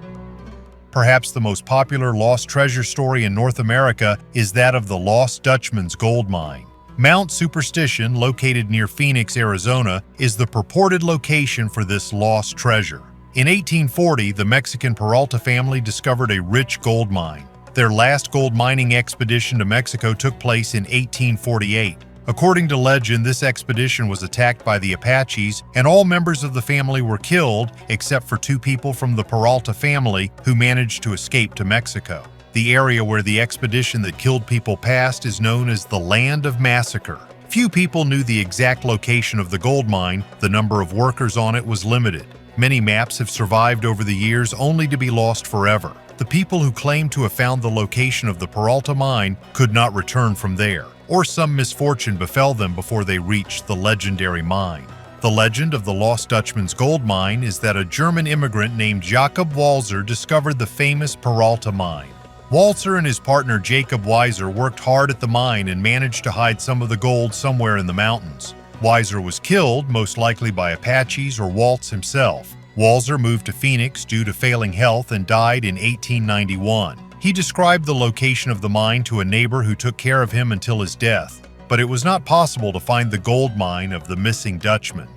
S1: Perhaps the most popular lost treasure story in North America is that of the Lost Dutchman's Gold Mine. Mount Superstition, located near Phoenix, Arizona, is the purported location for this lost treasure. In 1840, the Mexican Peralta family discovered a rich gold mine. Their last gold mining expedition to Mexico took place in 1848. According to legend, this expedition was attacked by the Apaches, and all members of the family were killed except for 2 people from the Peralta family who managed to escape to Mexico. The area where the expedition that killed people passed is known as the Land of Massacre. Few people knew the exact location of the gold mine. The number of workers on it was limited. Many maps have survived over the years only to be lost forever. The people who claimed to have found the location of the Peralta mine could not return from there, or some misfortune befell them before they reached the legendary mine. The legend of the Lost Dutchman's Gold Mine is that a German immigrant named Jacob Walser discovered the famous Peralta mine. Walser and his partner Jacob Weiser worked hard at the mine and managed to hide some of the gold somewhere in the mountains. Weiser was killed, most likely by Apaches or Waltz himself. Walser moved to Phoenix due to failing health and died in 1891. He described the location of the mine to a neighbor who took care of him until his death, but it was not possible to find the gold mine of the missing Dutchman.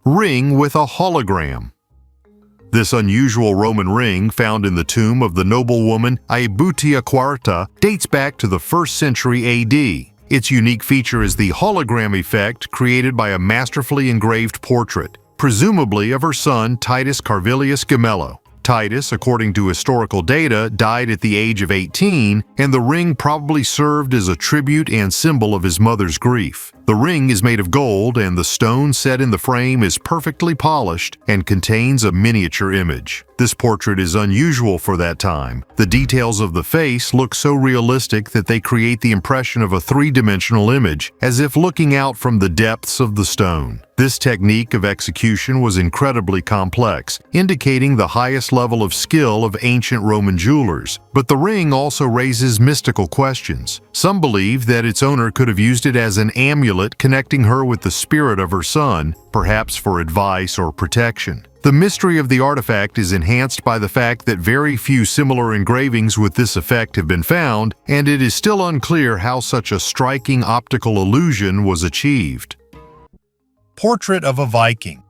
S1: Ring with a hologram. This unusual Roman ring, found in the tomb of the noblewoman Aebutia Quarta, dates back to the 1st century AD. Its unique feature is the hologram effect created by a masterfully engraved portrait, presumably of her son Titus Carvilius Gemello. Titus, according to historical data, died at the age of 18, and the ring probably served as a tribute and symbol of his mother's grief. The ring is made of gold, and the stone set in the frame is perfectly polished and contains a miniature image. This portrait is unusual for that time. The details of the face look so realistic that they create the impression of a 3-dimensional image, as if looking out from the depths of the stone. This technique of execution was incredibly complex, indicating the highest level of skill of ancient Roman jewelers. But the ring also raises mystical questions. Some believe that its owner could have used it as an amulet connecting her with the spirit of her son, perhaps for advice or protection. The mystery of the artifact is enhanced by the fact that very few similar engravings with this effect have been found, and it is still unclear how such a striking optical illusion was achieved. Portrait of a Viking.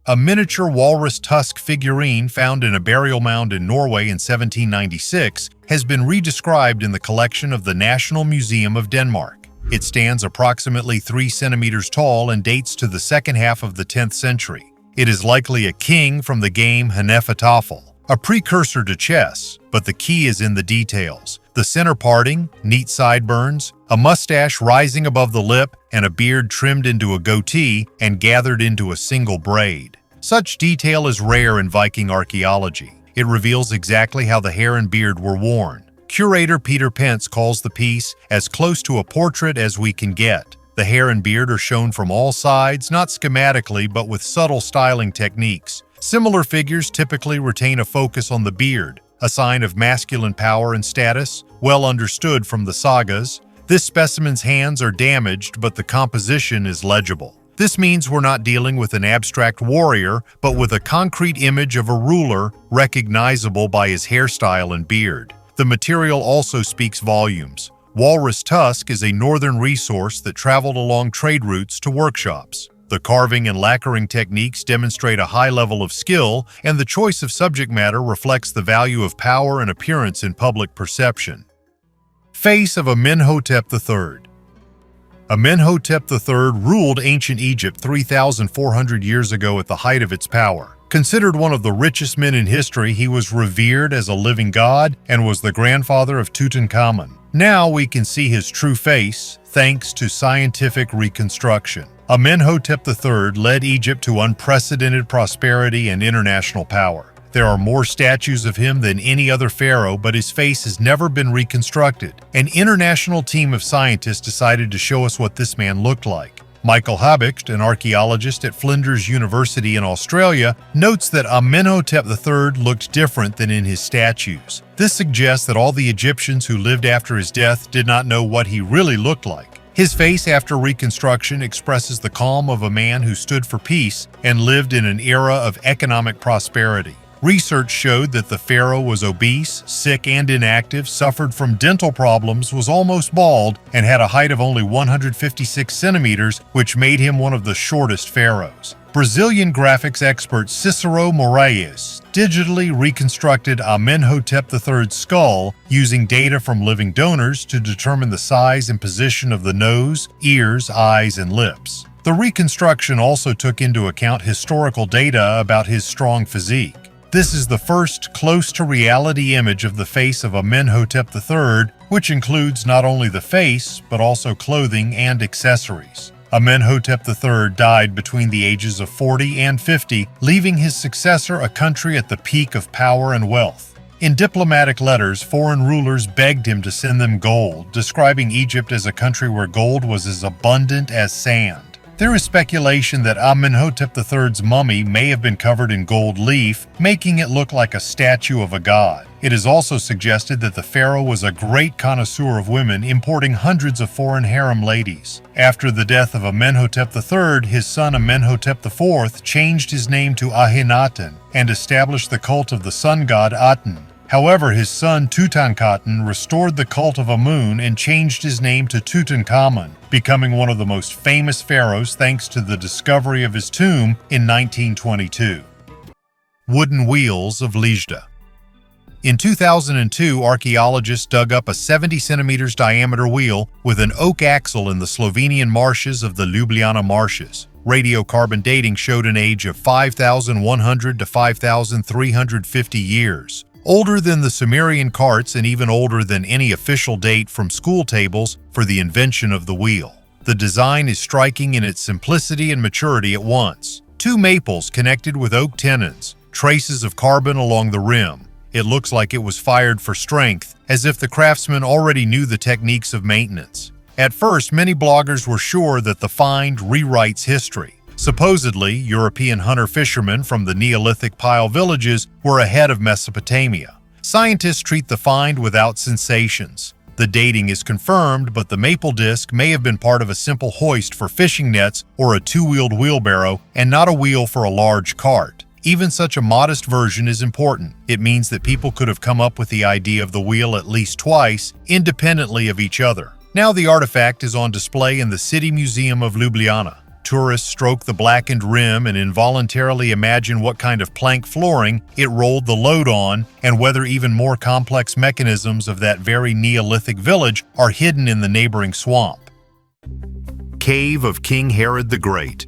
S1: A miniature walrus tusk figurine found in a burial mound in Norway in 1796 has been redescribed in the collection of the National Museum of Denmark. It stands approximately 3 centimeters tall and dates to the second half of the 10th century. It is likely a king from the game Hnefatafl. a precursor to chess, but the key is in the details. The center parting, neat sideburns, a mustache rising above the lip, and a beard trimmed into a goatee and gathered into a single braid. Such detail is rare in Viking archaeology. It reveals exactly how the hair and beard were worn. Curator Peter Pence calls the piece as close to a portrait as we can get. The hair and beard are shown from all sides, not schematically, but with subtle styling techniques. Similar figures typically retain a focus on the beard, a sign of masculine power and status, well understood from the sagas. This specimen's hands are damaged, but the composition is legible. This means we're not dealing with an abstract warrior, but with a concrete image of a ruler, recognizable by his hairstyle and beard. The material also speaks volumes. Walrus tusk is a northern resource that traveled along trade routes to workshops. The carving and lacquering techniques demonstrate a high level of skill, and the choice of subject matter reflects the value of power and appearance in public perception. Face of Amenhotep III. Amenhotep III ruled ancient Egypt 3,400 years ago at the height of its power. Considered one of the richest men in history, he was revered as a living god and was the grandfather of Tutankhamun. Now we can see his true face, thanks to scientific reconstruction. Amenhotep III led Egypt to unprecedented prosperity and international power. There are more statues of him than any other pharaoh, but his face has never been reconstructed. An international team of scientists decided to show us what this man looked like. Michael Habicht, an archaeologist at Flinders University in Australia, notes that Amenhotep III looked different than in his statues. This suggests that all the Egyptians who lived after his death did not know what he really looked like. His face after reconstruction expresses the calm of a man who stood for peace and lived in an era of economic prosperity. Research showed that the pharaoh was obese, sick and inactive, suffered from dental problems, was almost bald, and had a height of only 156 centimeters, which made him one of the shortest pharaohs. Brazilian graphics expert Cicero Moraes digitally reconstructed Amenhotep III's skull using data from living donors to determine the size and position of the nose, ears, eyes, and lips. The reconstruction also took into account historical data about his strong physique. This is the first close-to-reality image of the face of Amenhotep III, which includes not only the face, but also clothing and accessories. Amenhotep III died between the ages of 40 and 50, leaving his successor a country at the peak of power and wealth. In diplomatic letters, foreign rulers begged him to send them gold, describing Egypt as a country where gold was as abundant as sand. There is speculation that Amenhotep III's mummy may have been covered in gold leaf, making it look like a statue of a god. It is also suggested that the pharaoh was a great connoisseur of women, importing hundreds of foreign harem ladies. After the death of Amenhotep III, his son Amenhotep IV changed his name to Akhenaten and established the cult of the sun god Aten. However, his son Tutankhaten restored the cult of Amun and changed his name to Tutankhamun, becoming one of the most famous pharaohs thanks to the discovery of his tomb in 1922. Wooden Wheels of Lejda. In 2002, archaeologists dug up a 70 centimeters diameter wheel with an oak axle in the Slovenian marshes of the Ljubljana marshes. Radiocarbon dating showed an age of 5,100 to 5,350 years. Older than the Sumerian carts and even older than any official date from school tables for the invention of the wheel. The design is striking in its simplicity and maturity at once. Two maples connected with oak tenons, traces of carbon along the rim. It looks like it was fired for strength, as if the craftsman already knew the techniques of maintenance. At first, many bloggers were sure that the find rewrites history. Supposedly, European hunter-fishermen from the Neolithic pile villages were ahead of Mesopotamia. Scientists treat the find without sensations. The dating is confirmed, but the maple disc may have been part of a simple hoist for fishing nets or a two-wheeled wheelbarrow and not a wheel for a large cart. Even such a modest version is important. It means that people could have come up with the idea of the wheel at least twice, independently of each other. Now the artifact is on display in the City Museum of Ljubljana. Tourists stroke the blackened rim and involuntarily imagine what kind of plank flooring it rolled the load on and whether even more complex mechanisms of that very Neolithic village are hidden in the neighboring swamp. Cave of King Herod the Great.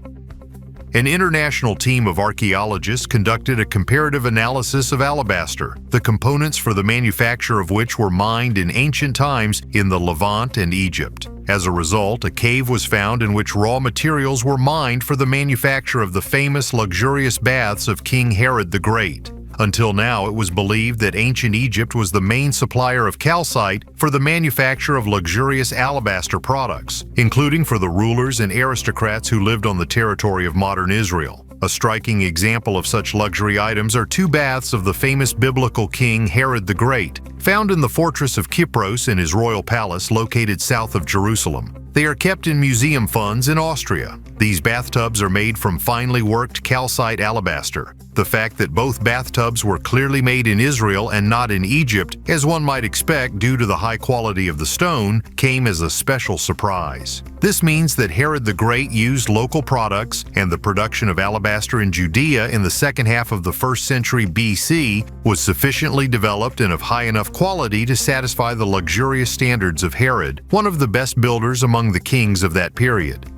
S1: An international team of archaeologists conducted a comparative analysis of alabaster, the components for the manufacture of which were mined in ancient times in the Levant and Egypt. As a result, a cave was found in which raw materials were mined for the manufacture of the famous luxurious baths of King Herod the Great. Until now, it was believed that ancient Egypt was the main supplier of calcite for the manufacture of luxurious alabaster products, including for the rulers and aristocrats who lived on the territory of modern Israel. A striking example of such luxury items are two baths of the famous biblical king Herod the Great, found in the fortress of Kypros in his royal palace located south of Jerusalem. They are kept in museum funds in Austria. These bathtubs are made from finely worked calcite alabaster. The fact that both bathtubs were clearly made in Israel and not in Egypt, as one might expect due to the high quality of the stone, came as a special surprise. This means that Herod the Great used local products, and the production of alabaster in Judea in the second half of the 1st century BC was sufficiently developed and of high enough quality to satisfy the luxurious standards of Herod, one of the best builders among the kings of that period.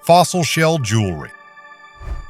S2: Fossil shell jewelry.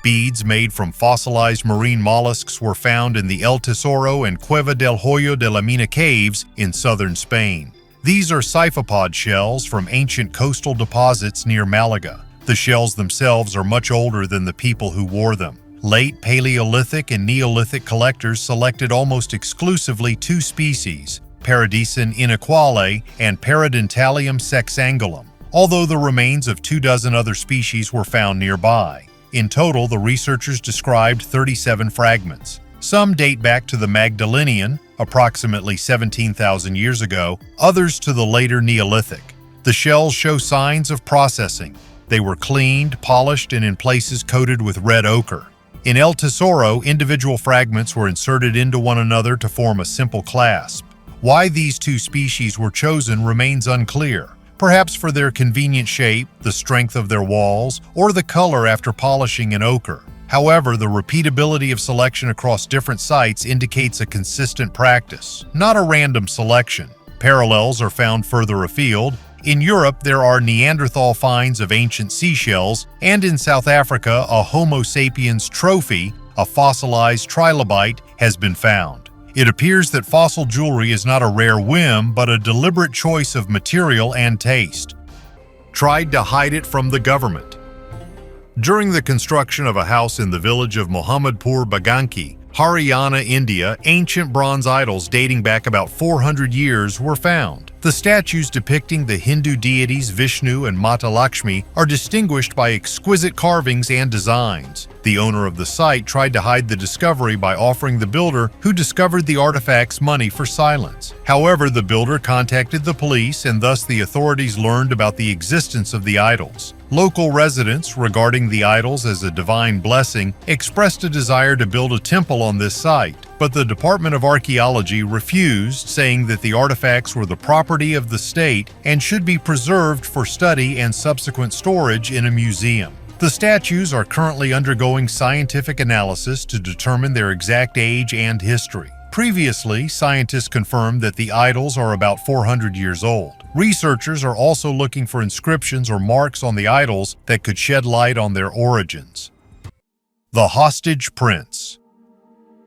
S2: Beads made from fossilized marine mollusks were found in the El Tesoro and Cueva del Hoyo de la Mina caves in southern Spain. These are cephalopod shells from ancient coastal deposits near Malaga. The shells themselves are much older than the people who wore them. Late Paleolithic and Neolithic collectors selected almost exclusively two species, Paradisum inequale and Paradentalium sexangulum, although the remains of 24 other species were found nearby. In total, the researchers described 37 fragments. Some date back to the Magdalenian, approximately 17,000 years ago, others to the later Neolithic. The shells show signs of processing. They were cleaned, polished, and in places coated with red ochre. In El Tesoro, individual fragments were inserted into one another to form a simple clasp. Why these two species were chosen remains unclear. Perhaps for their convenient shape, the strength of their walls, or the color after polishing in ochre. However, the repeatability of selection across different sites indicates a consistent practice, not a random selection. Parallels are found further afield. In Europe, there are Neanderthal finds of ancient seashells, and in South Africa, a Homo sapiens trophy, a fossilized trilobite, has been found. It appears that fossil jewelry is not a rare whim, but a deliberate choice of material and taste. Tried to hide it from the government. During the construction of a house in the village of Mohammadpur Baganki, Haryana, India, ancient bronze idols dating back about 400 years were found. The statues depicting the Hindu deities Vishnu and Mata Lakshmi are distinguished by exquisite carvings and designs. The owner of the site tried to hide the discovery by offering the builder who discovered the artifacts money for silence. However, the builder contacted the police, and thus the authorities learned about the existence of the idols. Local residents, regarding the idols as a divine blessing, expressed a desire to build a temple on this site, but the Department of Archaeology refused, saying that the artifacts were the property of the state and should be preserved for study and subsequent storage in a museum. The statues are currently undergoing scientific analysis to determine their exact age and history. Previously, scientists confirmed that the idols are about 400 years old. Researchers are also looking for inscriptions or marks on the idols that could shed light on their origins. The Hostage Prince.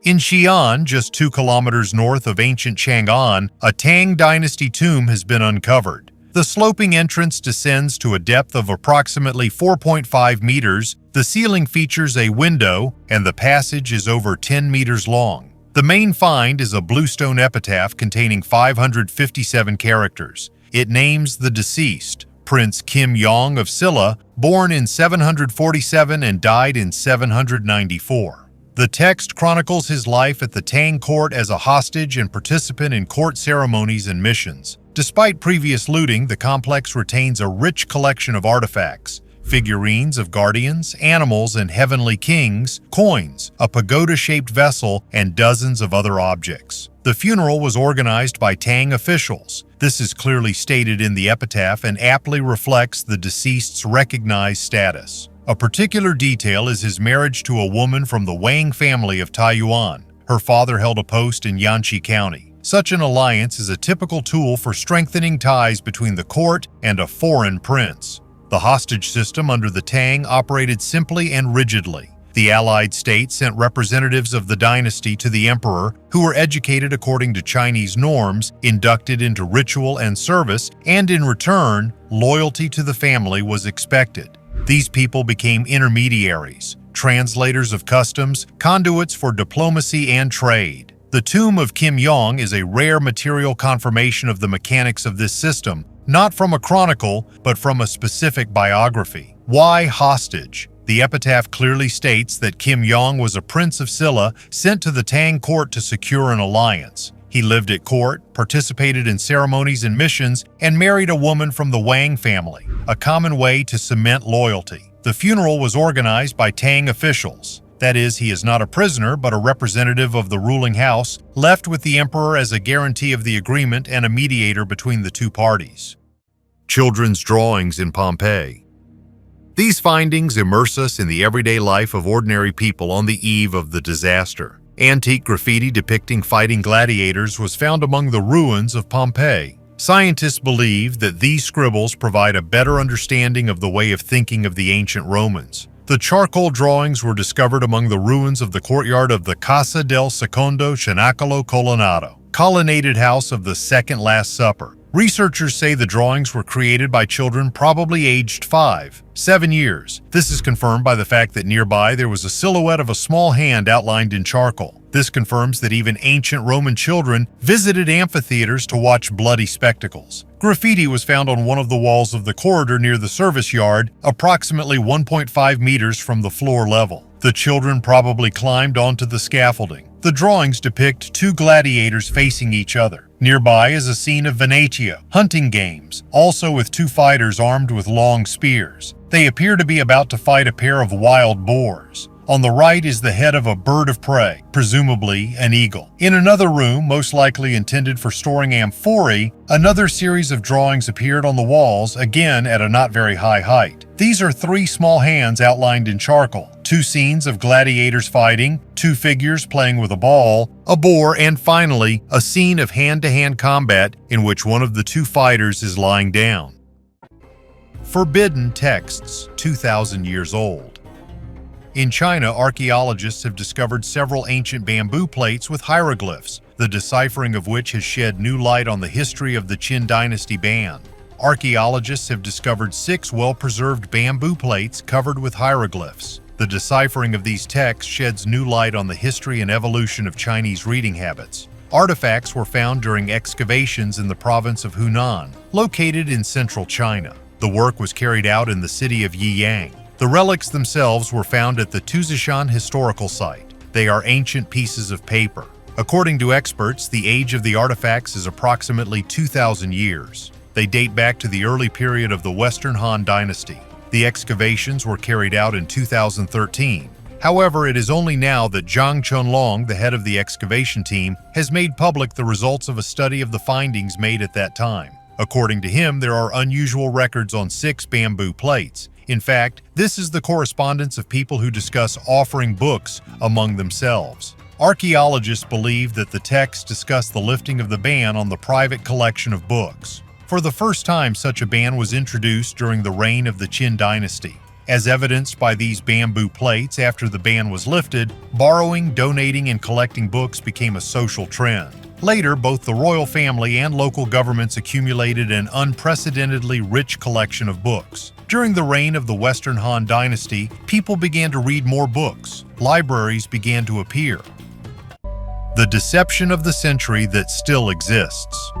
S2: In Xi'an, just 2 kilometers north of ancient Chang'an, a Tang dynasty tomb has been uncovered. The sloping entrance descends to a depth of approximately 4.5 meters, the ceiling features a window, and the passage is over 10 meters long. The main find is a bluestone epitaph containing 557 characters. It names the deceased, Prince Kim Yong of Silla, born in 747 and died in 794. The text chronicles his life at the Tang court as a hostage and participant in court ceremonies and missions. Despite previous looting, the complex retains a rich collection of artifacts, figurines of guardians, animals, and heavenly kings, coins, a pagoda-shaped vessel, and dozens of other objects. The funeral was organized by Tang officials. This is clearly stated in the epitaph and aptly reflects the deceased's recognized status. A particular detail is his marriage to a woman from the Wang family of Taiyuan. Her father held a post in Yanqi County. Such an alliance is a typical tool for strengthening ties between the court and a foreign prince.
S1: The hostage system under the Tang operated simply and rigidly. The Allied states sent representatives of the dynasty to the emperor, who were educated according to Chinese norms, inducted into ritual and service, and in return, loyalty to the family was expected. These people became intermediaries, translators of customs, conduits for diplomacy and trade. The tomb of Kim Yong is a rare material confirmation of the mechanics of this system, not from a chronicle, but from a specific biography. Why hostage? The epitaph clearly states that Kim Yong was a prince of Silla sent to the Tang court to secure an alliance. He lived at court, participated in ceremonies and missions, and married a woman from the Wang family, a common way to cement loyalty. The funeral was organized by Tang officials. That is, he is not a prisoner but a representative of the ruling house, left with the emperor as a guarantee of the agreement and a mediator between the two parties. Children's drawings in Pompeii. These findings immerse us in the everyday life of ordinary people on the eve of the disaster. Antique graffiti depicting fighting gladiators was found among the ruins of Pompeii. Scientists believe that these scribbles provide a better understanding of the way of thinking of the ancient Romans. The charcoal drawings were discovered among the ruins of the courtyard of the Casa del Secondo Cenacolo Colonnado, colonnaded house of the Second Last Supper. Researchers say the drawings were created by children probably aged 5-7 years. This is confirmed by the fact that nearby there was a silhouette of a small hand outlined in charcoal. This confirms that even ancient Roman children visited amphitheaters to watch bloody spectacles. Graffiti was found on one of the walls of the corridor near the service yard, approximately 1.5 meters from the floor level. The children probably climbed onto the scaffolding. The drawings depict two gladiators facing each other. Nearby is a scene of Venetia, hunting games, also with two fighters armed with long spears. They appear to be about to fight a pair of wild boars. On the right is the head of a bird of prey, presumably an eagle. In another room, most likely intended for storing amphorae, another series of drawings appeared on the walls, again at a not very high height. These are three small hands outlined in charcoal, two scenes of gladiators fighting, two figures playing with a ball, a boar, and finally, a scene of hand-to-hand combat in which one of the two fighters is lying down. Forbidden texts, 2,000 years old. In China, archaeologists have discovered several ancient bamboo plates with hieroglyphs, the deciphering of which has shed new light on the history of the Qin dynasty ban. Archaeologists have discovered 6 well-preserved bamboo plates covered with hieroglyphs. The deciphering of these texts sheds new light on the history and evolution of Chinese reading habits. Artifacts were found during excavations in the province of Hunan, located in central China. The work was carried out in the city of Yiyang. The relics themselves were found at the Tuzishan historical site. They are ancient pieces of paper. According to experts, the age of the artifacts is approximately 2,000 years. They date back to the early period of the Western Han Dynasty. The excavations were carried out in 2013. However, it is only now that Zhang Chunlong, the head of the excavation team, has made public the results of a study of the findings made at that time. According to him, there are unusual records on 6 bamboo plates. In fact, this is the correspondence of people who discuss offering books among themselves. Archaeologists believe that the texts discuss the lifting of the ban on the private collection of books. For the first time, such a ban was introduced during the reign of the Qin dynasty. As evidenced by these bamboo plates, after the ban was lifted, borrowing, donating, and collecting books became a social trend. Later, both the royal family and local governments accumulated an unprecedentedly rich collection of books. During the reign of the Western Han Dynasty, people began to read more books. Libraries began to appear. The deception of the century that still exists.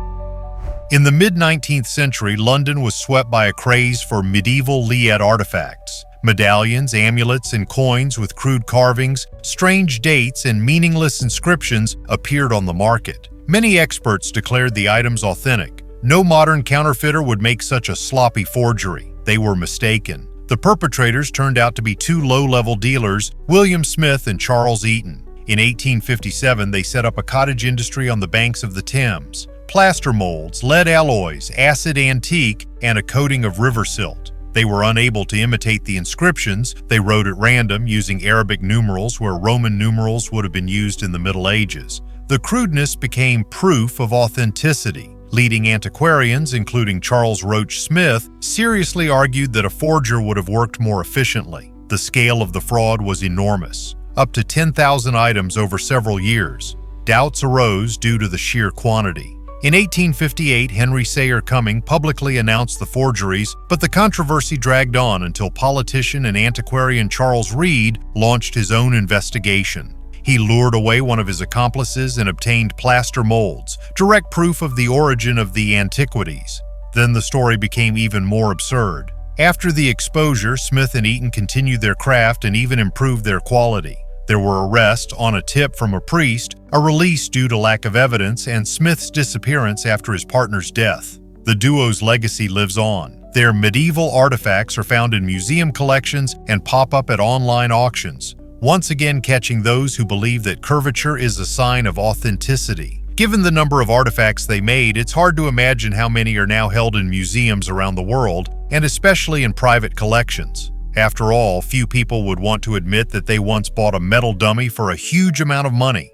S1: In the mid-19th century, London was swept by a craze for medieval Lied artifacts. Medallions, amulets, and coins with crude carvings, strange dates, and meaningless inscriptions appeared on the market. Many experts declared the items authentic. No modern counterfeiter would make such a sloppy forgery. They were mistaken. The perpetrators turned out to be 2 low-level dealers, William Smith and Charles Eaton. In 1857, they set up a cottage industry on the banks of the Thames. Plaster molds, lead alloys, acid antique, and a coating of river silt. They were unable to imitate the inscriptions. They wrote at random using Arabic numerals where Roman numerals would have been used in the Middle Ages. The crudeness became proof of authenticity. Leading antiquarians, including Charles Roach Smith, seriously argued that a forger would have worked more efficiently. The scale of the fraud was enormous, up to 10,000 items over several years. Doubts arose due to the sheer quantity. In 1858, Henry Sayer Cumming publicly announced the forgeries, but the controversy dragged on until politician and antiquarian Charles Reed launched his own investigation. He lured away one of his accomplices and obtained plaster molds, direct proof of the origin of the antiquities. Then the story became even more absurd. After the exposure, Smith and Eaton continued their craft and even improved their quality. There were arrests on a tip from a priest, a release due to lack of evidence, and Smith's disappearance after his partner's death. The duo's legacy lives on. Their medieval artifacts are found in museum collections and pop up at online auctions, once again catching those who believe that curvature is a sign of authenticity. Given the number of artifacts they made, it's hard to imagine how many are now held in museums around the world, and especially in private collections. After all, few people would want to admit that they once bought a metal dummy for a huge amount of money.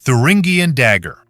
S1: Thuringian Dagger.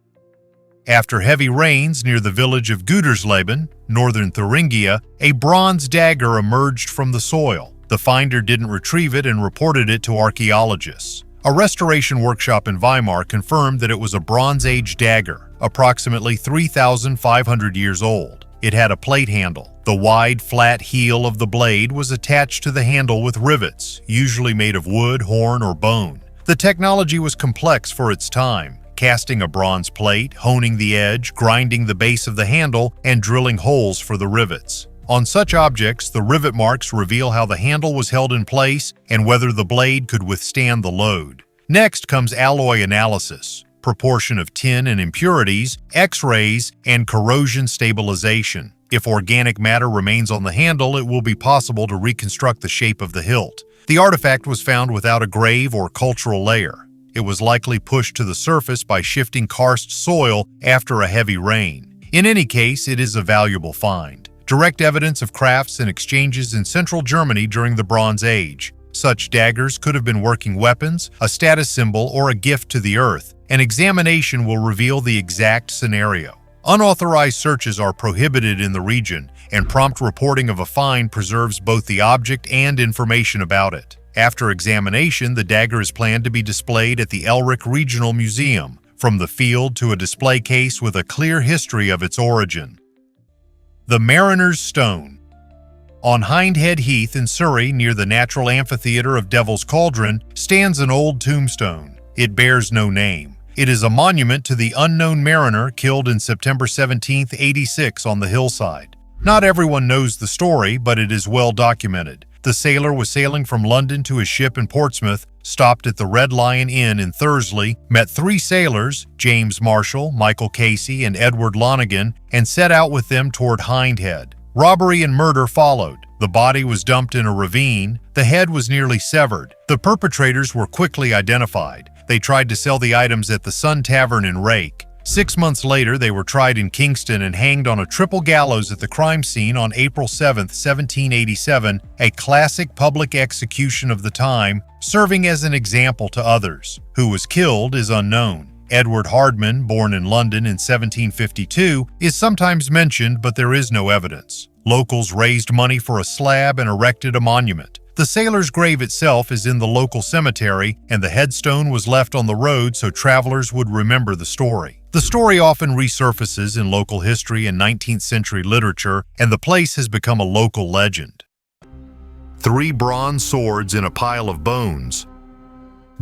S1: After heavy rains near the village of Gütersleben, northern Thuringia, a bronze dagger emerged from the soil. The finder didn't retrieve it and reported it to archaeologists. A restoration workshop in Weimar confirmed that it was a Bronze Age dagger, approximately 3,500 years old. It had a plate handle. The wide, flat heel of the blade was attached to the handle with rivets, usually made of wood, horn, or bone. The technology was complex for its time, casting a bronze plate, honing the edge, grinding the base of the handle, and drilling holes for the rivets. On such objects, the rivet marks reveal how the handle was held in place and whether the blade could withstand the load. Next comes alloy analysis, proportion of tin and impurities, X-rays, and corrosion stabilization. If organic matter remains on the handle, it will be possible to reconstruct the shape of the hilt. The artifact was found without a grave or cultural layer. It was likely pushed to the surface by shifting karst soil after a heavy rain. In any case, it is a valuable find. Direct evidence of crafts and exchanges in central Germany during the Bronze Age. Such daggers could have been working weapons, a status symbol, or a gift to the earth. An examination will reveal the exact scenario. Unauthorized searches are prohibited in the region, and prompt reporting of a find preserves both the object and information about it. After examination, the dagger is planned to be displayed at the Elric Regional Museum, from the field to a display case with a clear history of its origin. The Mariner's Stone. On Hindhead Heath in Surrey, near the natural amphitheater of Devil's Cauldron, stands an old tombstone. It bears no name. It is a monument to the unknown mariner killed in September 1786 on the hillside. Not everyone knows the story, but it is well documented. The sailor was sailing from London to his ship in Portsmouth, stopped at the Red Lion Inn in Thursley, met 3 sailors, James Marshall, Michael Casey, and Edward Lonigan, and set out with them toward Hindhead. Robbery and murder followed. The body was dumped in a ravine. The head was nearly severed. The perpetrators were quickly identified. They tried to sell the items at the Sun Tavern in Rake. 6 months later, they were tried in Kingston and hanged on a triple gallows at the crime scene on April 7, 1787, a classic public execution of the time, serving as an example to others. Who was killed is unknown. Edward Hardman, born in London in 1752, is sometimes mentioned, but there is no evidence. Locals raised money for a slab and erected a monument. The sailor's grave itself is in the local cemetery, and the headstone was left on the road so travelers would remember the story. The story often resurfaces in local history and 19th century literature, and the place has become a local legend. 3 bronze swords in a pile of bones.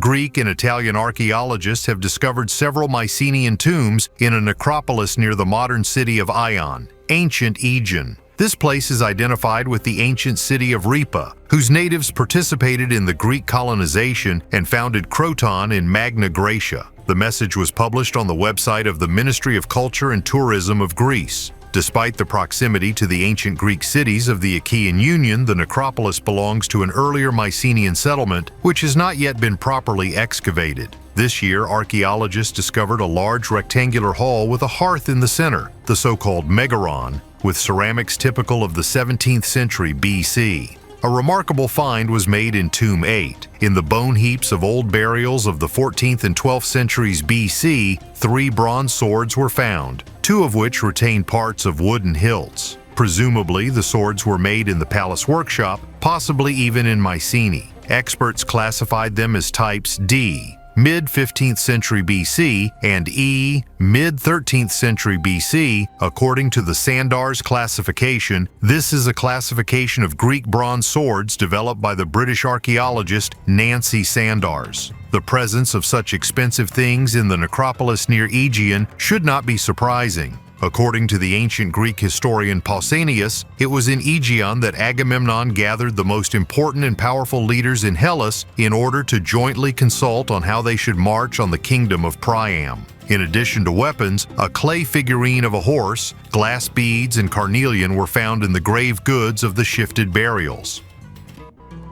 S1: Greek and Italian archaeologists have discovered several Mycenean tombs in a necropolis near the modern city of Ion, ancient Aegean. This place is identified with the ancient city of Ripa, whose natives participated in the Greek colonization and founded Croton in Magna Graecia. The message was published on the website of the Ministry of Culture and Tourism of Greece. Despite the proximity to the ancient Greek cities of the Achaean Union, the necropolis belongs to an earlier Mycenaean settlement, which has not yet been properly excavated. This year, archaeologists discovered a large rectangular hall with a hearth in the center, the so-called megaron, with ceramics typical of the 17th century BC.
S2: A remarkable find was made in Tomb 8. In the bone heaps of old burials of the 14th and 12th centuries BC, 3 bronze swords were found, 2 of which retained parts of wooden hilts. Presumably, the swords were made in the palace workshop, possibly even in Mycenae. Experts classified them as types D, mid-15th century BC, and E, mid-13th century BC. According to the Sandar's classification, this is a classification of Greek bronze swords developed by the British archaeologist Nancy Sandars. The presence of such expensive things in the necropolis near Aegean should not be surprising. According to the ancient Greek historian Pausanias, it was in Aegean that Agamemnon gathered the most important and powerful leaders in Hellas in order to jointly consult on how they should march on the kingdom of Priam. In addition to weapons, a clay figurine of a horse, glass beads, and carnelian were found in the grave goods of the shifted burials.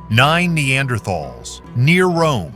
S1: 9 Neanderthals, near Rome.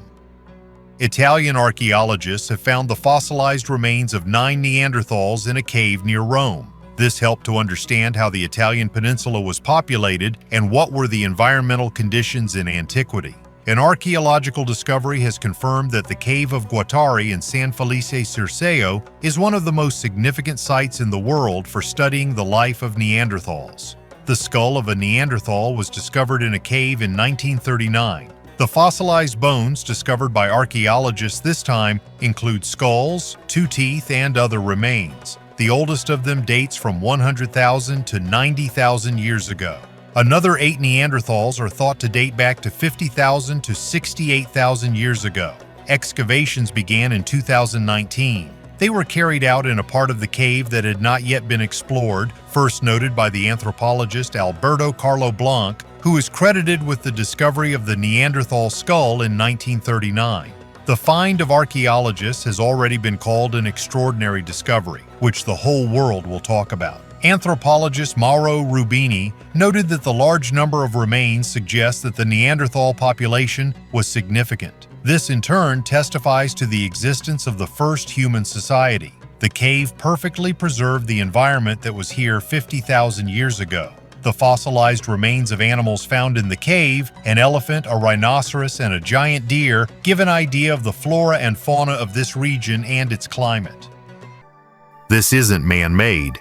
S1: Italian archaeologists have found the fossilized remains of 9 Neanderthals in a cave near Rome. This helped to understand how the Italian peninsula was populated and what were the environmental conditions in antiquity. An archaeological discovery has confirmed that the Cave of Guattari in San Felice Circeo is one of the most significant sites in the world for studying the life of Neanderthals. The skull of a Neanderthal was discovered in a cave in 1939. The fossilized bones discovered by archaeologists this time include skulls, 2 teeth, and other remains. The oldest of them dates from 100,000 to 90,000 years ago. Another 8 Neanderthals are thought to date back to 50,000 to 68,000 years ago. Excavations began in 2019. They were carried out in a part of the cave that had not yet been explored, first noted by the anthropologist Alberto Carlo Blanc, who is credited with the discovery of the Neanderthal skull in 1939. The find of archaeologists has already been called an extraordinary discovery, which the whole world will talk about. Anthropologist Mauro Rubini noted that the large number of remains suggests that the Neanderthal population was significant. This in turn testifies to the existence of the first human society. The cave perfectly preserved the environment that was here 50,000 years ago. The fossilized remains of animals found in the cave, an elephant, a rhinoceros, and a giant deer, give an idea of the flora and fauna of this region and its climate.
S2: This isn't man-made.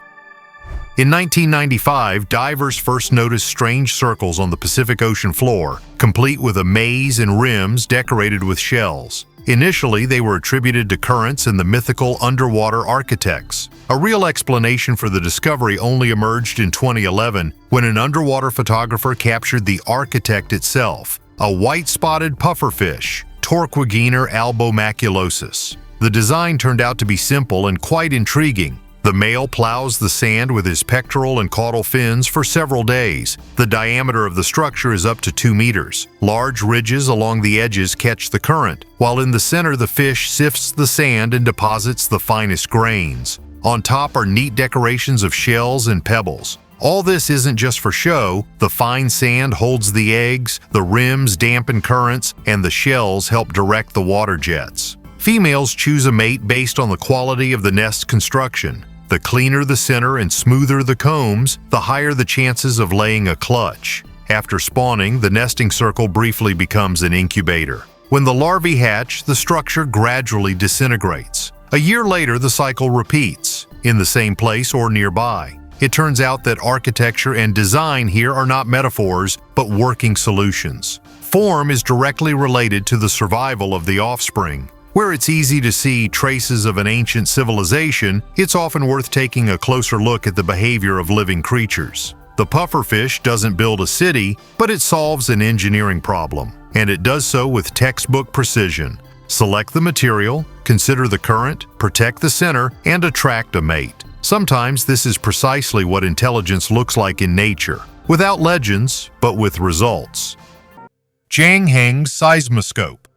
S2: In 1995, divers first noticed strange circles on the Pacific Ocean floor, complete with a maze and rims decorated with shells. Initially, they were attributed to currents and the mythical underwater architects. A real explanation for the discovery only emerged in 2011 when an underwater photographer captured the architect itself, a white-spotted pufferfish, Torqueguiner albomaculosus. The design turned out to be simple and quite intriguing. The male plows the sand with his pectoral and caudal fins for several days. The diameter of the structure is up to 2 meters. Large ridges along the edges catch the current, while in the center the fish sifts the sand and deposits the finest grains. On top are neat decorations of shells and pebbles. All this isn't just for show. The fine sand holds the eggs, the rims dampen currents, and the shells help direct the water jets. Females choose a mate based on the quality of the nest's construction. The cleaner the center and smoother the combs, the higher the chances of laying a clutch. After spawning, the nesting circle briefly becomes an incubator. When the larvae hatch, the structure gradually disintegrates. A year later, the cycle repeats, in the same place or nearby. It turns out that architecture and design here are not metaphors, but working solutions. Form is directly related to the survival of the offspring. Where it's easy to see traces of an ancient civilization, it's often worth taking a closer look at the behavior of living creatures. The pufferfish doesn't build a city, but it solves an engineering problem, and it does so with textbook precision. Select the material, consider the current, protect the center, and attract a mate. Sometimes this is precisely what intelligence looks like in nature, without legends, but with results.
S1: Zhang Heng's seismoscope.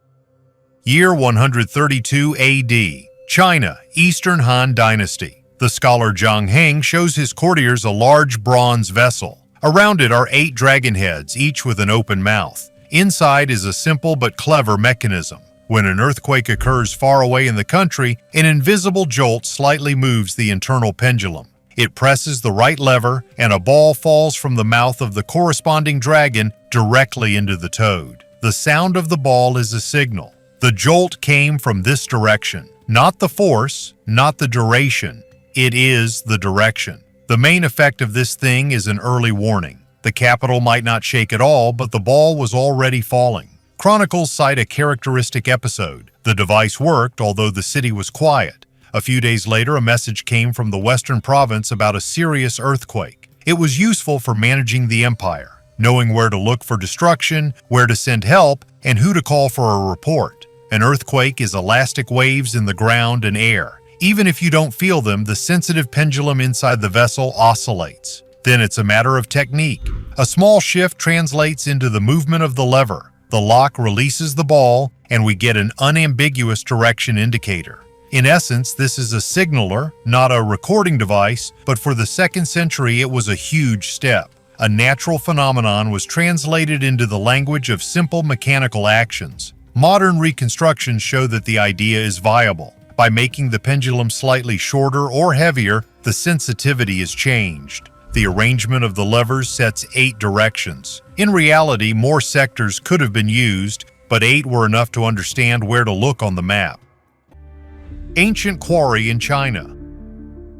S1: Year 132 AD, China, Eastern Han Dynasty. The scholar Zhang Heng shows his courtiers a large bronze vessel. Around it are 8 dragon heads, each with an open mouth. Inside is a simple but clever mechanism. When an earthquake occurs far away in the country, an invisible jolt slightly moves the internal pendulum. It presses the right lever, and a ball falls from the mouth of the corresponding dragon directly into the toad. The sound of the ball is a signal. The jolt came from this direction. Not the force, not the duration. It is the direction. The main effect of this thing is an early warning. The capital might not shake at all, but the ball was already falling. Chronicles cite a characteristic episode. The device worked, although the city was quiet. A few days later, a message came from the western province about a serious earthquake. It was useful for managing the empire, knowing where to look for destruction, where to send help, and who to call for a report. An earthquake is elastic waves in the ground and air. Even if you don't feel them, the sensitive pendulum inside the vessel oscillates. Then it's a matter of technique. A small shift translates into the movement of the lever. The lock releases the ball, and we get an unambiguous direction indicator. In essence, this is a signaler, not a recording device, but for the 2nd century it was a huge step. A natural phenomenon was translated into the language of simple mechanical actions. Modern reconstructions show that the idea is viable. By making the pendulum slightly shorter or heavier, the sensitivity is changed. The arrangement of the levers sets 8 directions. In reality, more sectors could have been used, but 8 were enough to understand where to look on the map. Ancient quarry in China.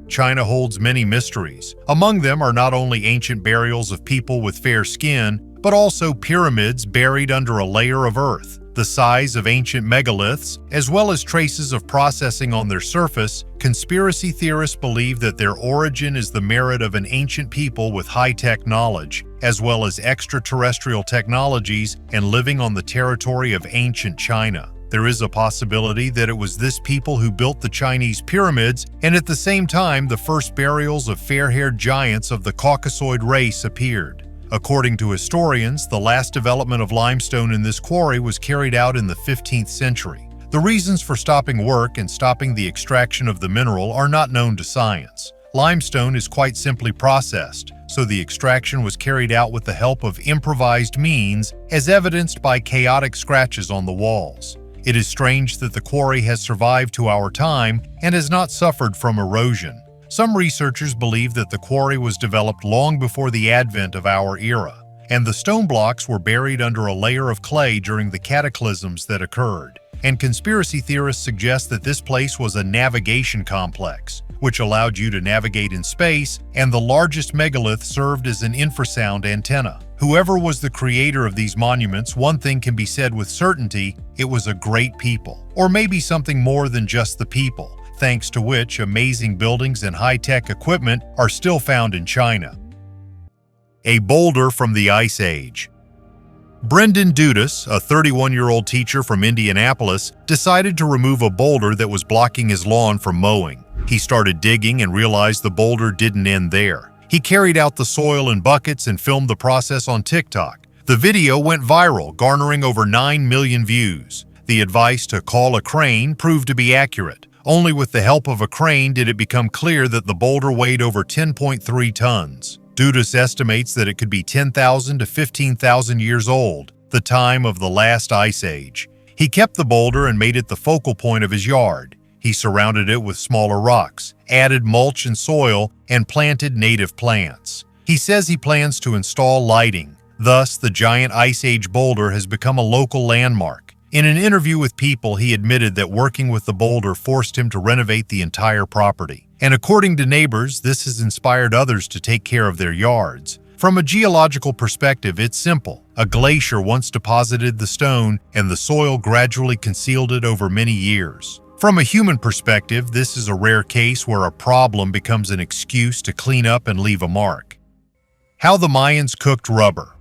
S1: China holds many mysteries. Among them are not only ancient burials of people with fair skin, but also pyramids buried under a layer of earth, the size of ancient megaliths, as well as traces of processing on their surface. Conspiracy theorists believe that their origin is the merit of an ancient people with high-tech knowledge, as well as extraterrestrial technologies and living on the territory of ancient China. There is a possibility that it was this people who built the Chinese pyramids, and at the same time the first burials of fair-haired giants of the Caucasoid race appeared. According to historians, the last development of limestone in this quarry was carried out in the 15th century. The reasons for stopping work and stopping the extraction of the mineral are not known to science. Limestone is quite simply processed, so the extraction was carried out with the help of improvised means, as evidenced by chaotic scratches on the walls. It is strange that the quarry has survived to our time and has not suffered from erosion. Some researchers believe that the quarry was developed long before the advent of our era, and the stone blocks were buried under a layer of clay during the cataclysms that occurred. And conspiracy theorists suggest that this place was a navigation complex, which allowed you to navigate in space, and the largest megalith served as an infrasound antenna. Whoever was the creator of these monuments, one thing can be said with certainty: it was a great people, or maybe something more than just the people, thanks to which amazing buildings and high-tech equipment are still found in China. A boulder from the Ice Age. Brendan Dudas, a 31-year-old teacher from Indianapolis, decided to remove a boulder that was blocking his lawn from mowing. He started digging and realized the boulder didn't end there. He carried out the soil in buckets and filmed the process on TikTok. The video went viral, garnering over 9 million views. The advice to call a crane proved to be accurate. Only with the help of a crane did it become clear that the boulder weighed over 10.3 tons. Dudas estimates that it could be 10,000 to 15,000 years old, the time of the last ice age. He kept the boulder and made it the focal point of his yard. He surrounded it with smaller rocks, added mulch and soil, and planted native plants. He says he plans to install lighting. Thus, the giant Ice Age boulder has become a local landmark. In an interview with People, he admitted that working with the boulder forced him to renovate the entire property. And according to neighbors, this has inspired others to take care of their yards. From a geological perspective, it's simple. A glacier once deposited the stone, and the soil gradually concealed it over many years. From a human perspective, this is a rare case where a problem becomes an excuse to clean up and leave a mark. How the Mayans cooked rubber.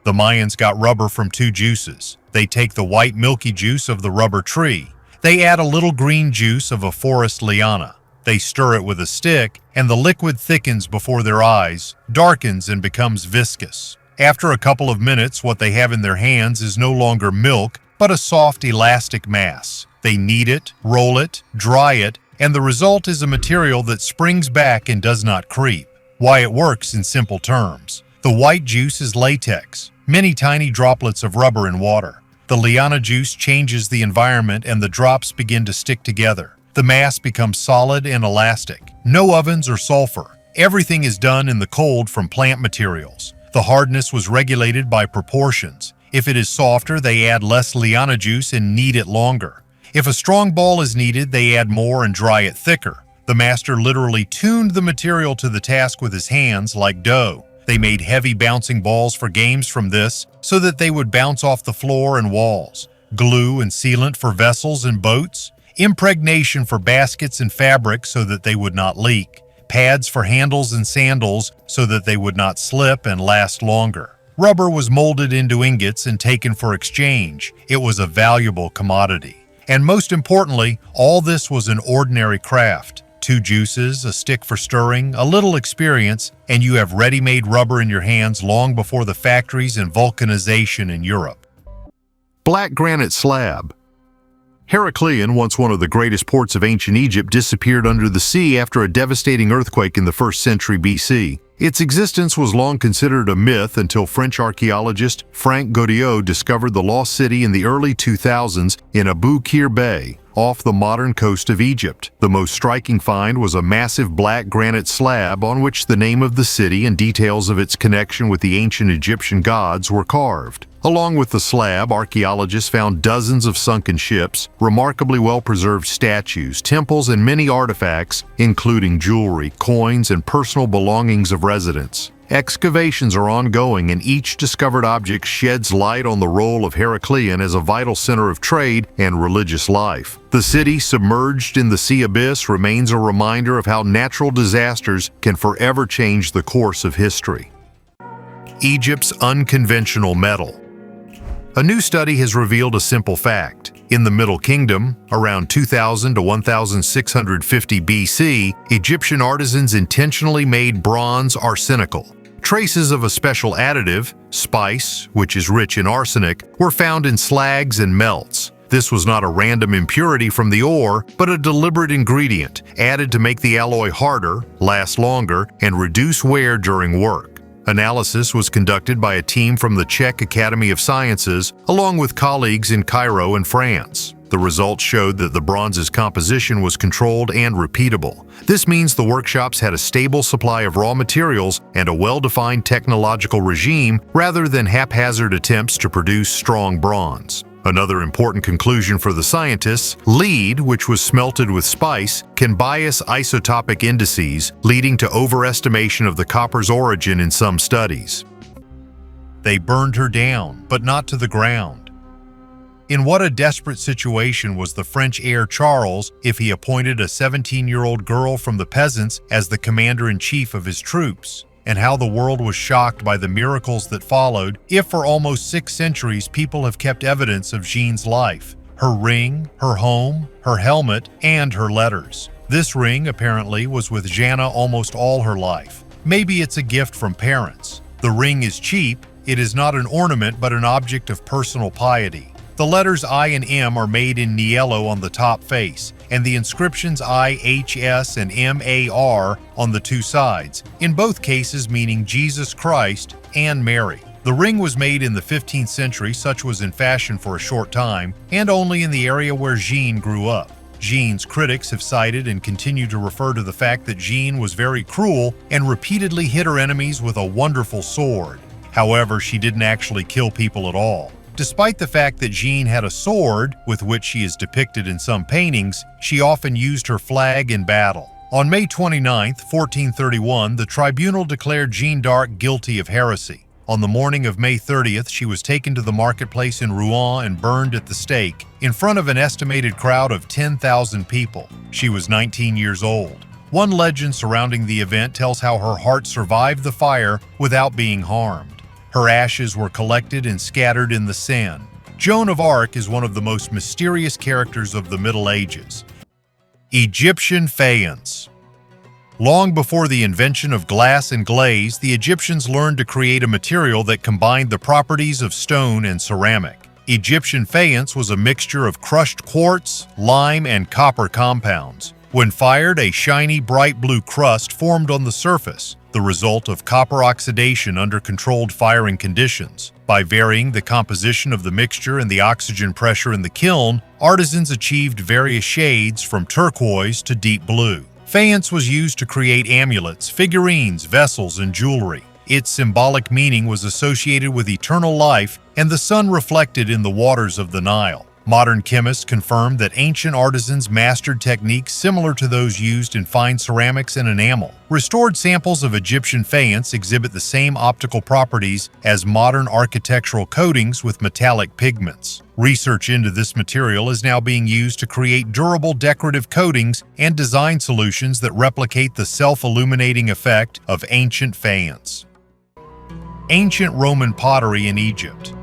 S1: The Mayans got rubber from two juices. They take the white milky juice of the rubber tree. They add a little green juice of a forest liana. They stir it with a stick, and the liquid thickens before their eyes, darkens, and becomes viscous. After a couple of minutes, what they have in their hands is no longer milk, but a soft, elastic mass. They knead it, roll it, dry it, and the result is a material that springs back and does not creep. Why it works in simple terms. The white juice is latex, many tiny droplets of rubber in water. The liana juice changes the environment and the drops begin to stick together. The mass becomes solid and elastic. No ovens or sulfur. Everything is done in the cold from plant materials. The hardness was regulated by proportions. If it is softer, they add less liana juice and knead it longer. If a strong ball is needed, they add more and dry it thicker. The master literally tuned the material to the task with his hands like dough. They made heavy bouncing balls for games from this so that they would bounce off the floor and walls. Glue and sealant for vessels and boats. Impregnation for baskets and fabric so that they would not leak. Pads for handles and sandals so that they would not slip and last longer. Rubber was molded into ingots and taken for exchange. It was a valuable commodity. And most importantly, all this was an ordinary craft. 2 juices, a stick for stirring, a little experience, and you have ready-made rubber in your hands long before the factories and vulcanization in Europe.
S2: Black granite slab. Heracleion, once one of the greatest ports of ancient Egypt, disappeared under the sea after a devastating earthquake in the 1st century BC. Its existence was long considered a myth until French archaeologist Frank Godot discovered the lost city in the early 2000s in Abu Qir Bay, off the modern coast of Egypt. The most striking find was a massive black granite slab on which the name of the city and details of its connection with the ancient Egyptian gods were carved. Along with the slab, archaeologists found dozens of sunken ships, remarkably well-preserved statues, temples, and many artifacts, including jewelry, coins, and personal belongings of residents. Excavations are ongoing, and each discovered object sheds light on the role of Heracleion as a vital center of trade and religious life. The city, submerged in the sea abyss, remains a reminder of how natural disasters can forever change the course of history. Egypt's unconventional metal. A new study has revealed a simple fact. In the Middle Kingdom, around 2000 to 1650 BC, Egyptian artisans intentionally made bronze arsenical. Traces of a special additive, spice, which is rich in arsenic, were found in slags and melts. This was not a random impurity from the ore, but a deliberate ingredient, added to make the alloy harder, last longer, and reduce wear during work. Analysis was conducted by a team from the Czech Academy of Sciences, along with colleagues in Cairo and France. The results showed that the bronze's composition was controlled and repeatable. This means the workshops had a stable supply of raw materials and a well-defined technological regime rather than haphazard attempts to produce strong bronze. Another important conclusion for the scientists, lead, which was smelted with spice, can bias isotopic indices, leading to overestimation of the copper's origin in some studies.
S1: They burned her down, but not to the ground. In what a desperate situation was the French heir Charles if he appointed a 17-year-old girl from the peasants as the commander-in-chief of his troops? And how the world was shocked by the miracles that followed if for almost 6 centuries people have kept evidence of Jeanne's life. Her ring, her home, her helmet, and her letters. This ring, apparently, was with Jana almost all her life. Maybe it's a gift from parents. The ring is cheap. It is not an ornament but an object of personal piety. The letters I and M are made in niello on the top face, and the inscriptions IHS and MAR on the 2 sides, in both cases meaning Jesus Christ and Mary. The ring was made in the 15th century, such was in fashion for a short time, and only in the area where Jeanne grew up. Jeanne's critics have cited and continue to refer to the fact that Jeanne was very cruel and repeatedly hit her enemies with a wonderful sword. However, she didn't actually kill people at all. Despite the fact that Jeanne had a sword, with which she is depicted in some paintings, she often used her flag in battle. On May 29, 1431, the tribunal declared Jeanne d'Arc guilty of heresy. On the morning of May 30th, she was taken to the marketplace in Rouen and burned at the stake, in front of an estimated crowd of 10,000 people. She was 19 years old. One legend surrounding the event tells how her heart survived the fire without being harmed. Her ashes were collected and scattered in the Seine. Joan of Arc is one of the most mysterious characters of the Middle Ages. Egyptian faience. Long before the invention of glass and glaze, the Egyptians learned to create a material that combined the properties of stone and ceramic. Egyptian faience was a mixture of crushed quartz, lime, and copper compounds. When fired, a shiny, bright blue crust formed on the surface, the result of copper oxidation under controlled firing conditions. By varying the composition of the mixture and the oxygen pressure in the kiln, artisans achieved various shades from turquoise to deep blue. Faience was used to create amulets, figurines, vessels, and jewelry. Its symbolic meaning was associated with eternal life and the sun reflected in the waters of the Nile. Modern chemists confirm that ancient artisans mastered techniques similar to those used in fine ceramics and enamel. Restored samples of Egyptian faience exhibit the same optical properties as modern architectural coatings with metallic pigments. Research into this material is now being used to create durable decorative coatings and design solutions that replicate the self-illuminating effect of ancient faience. Ancient Roman pottery in Egypt.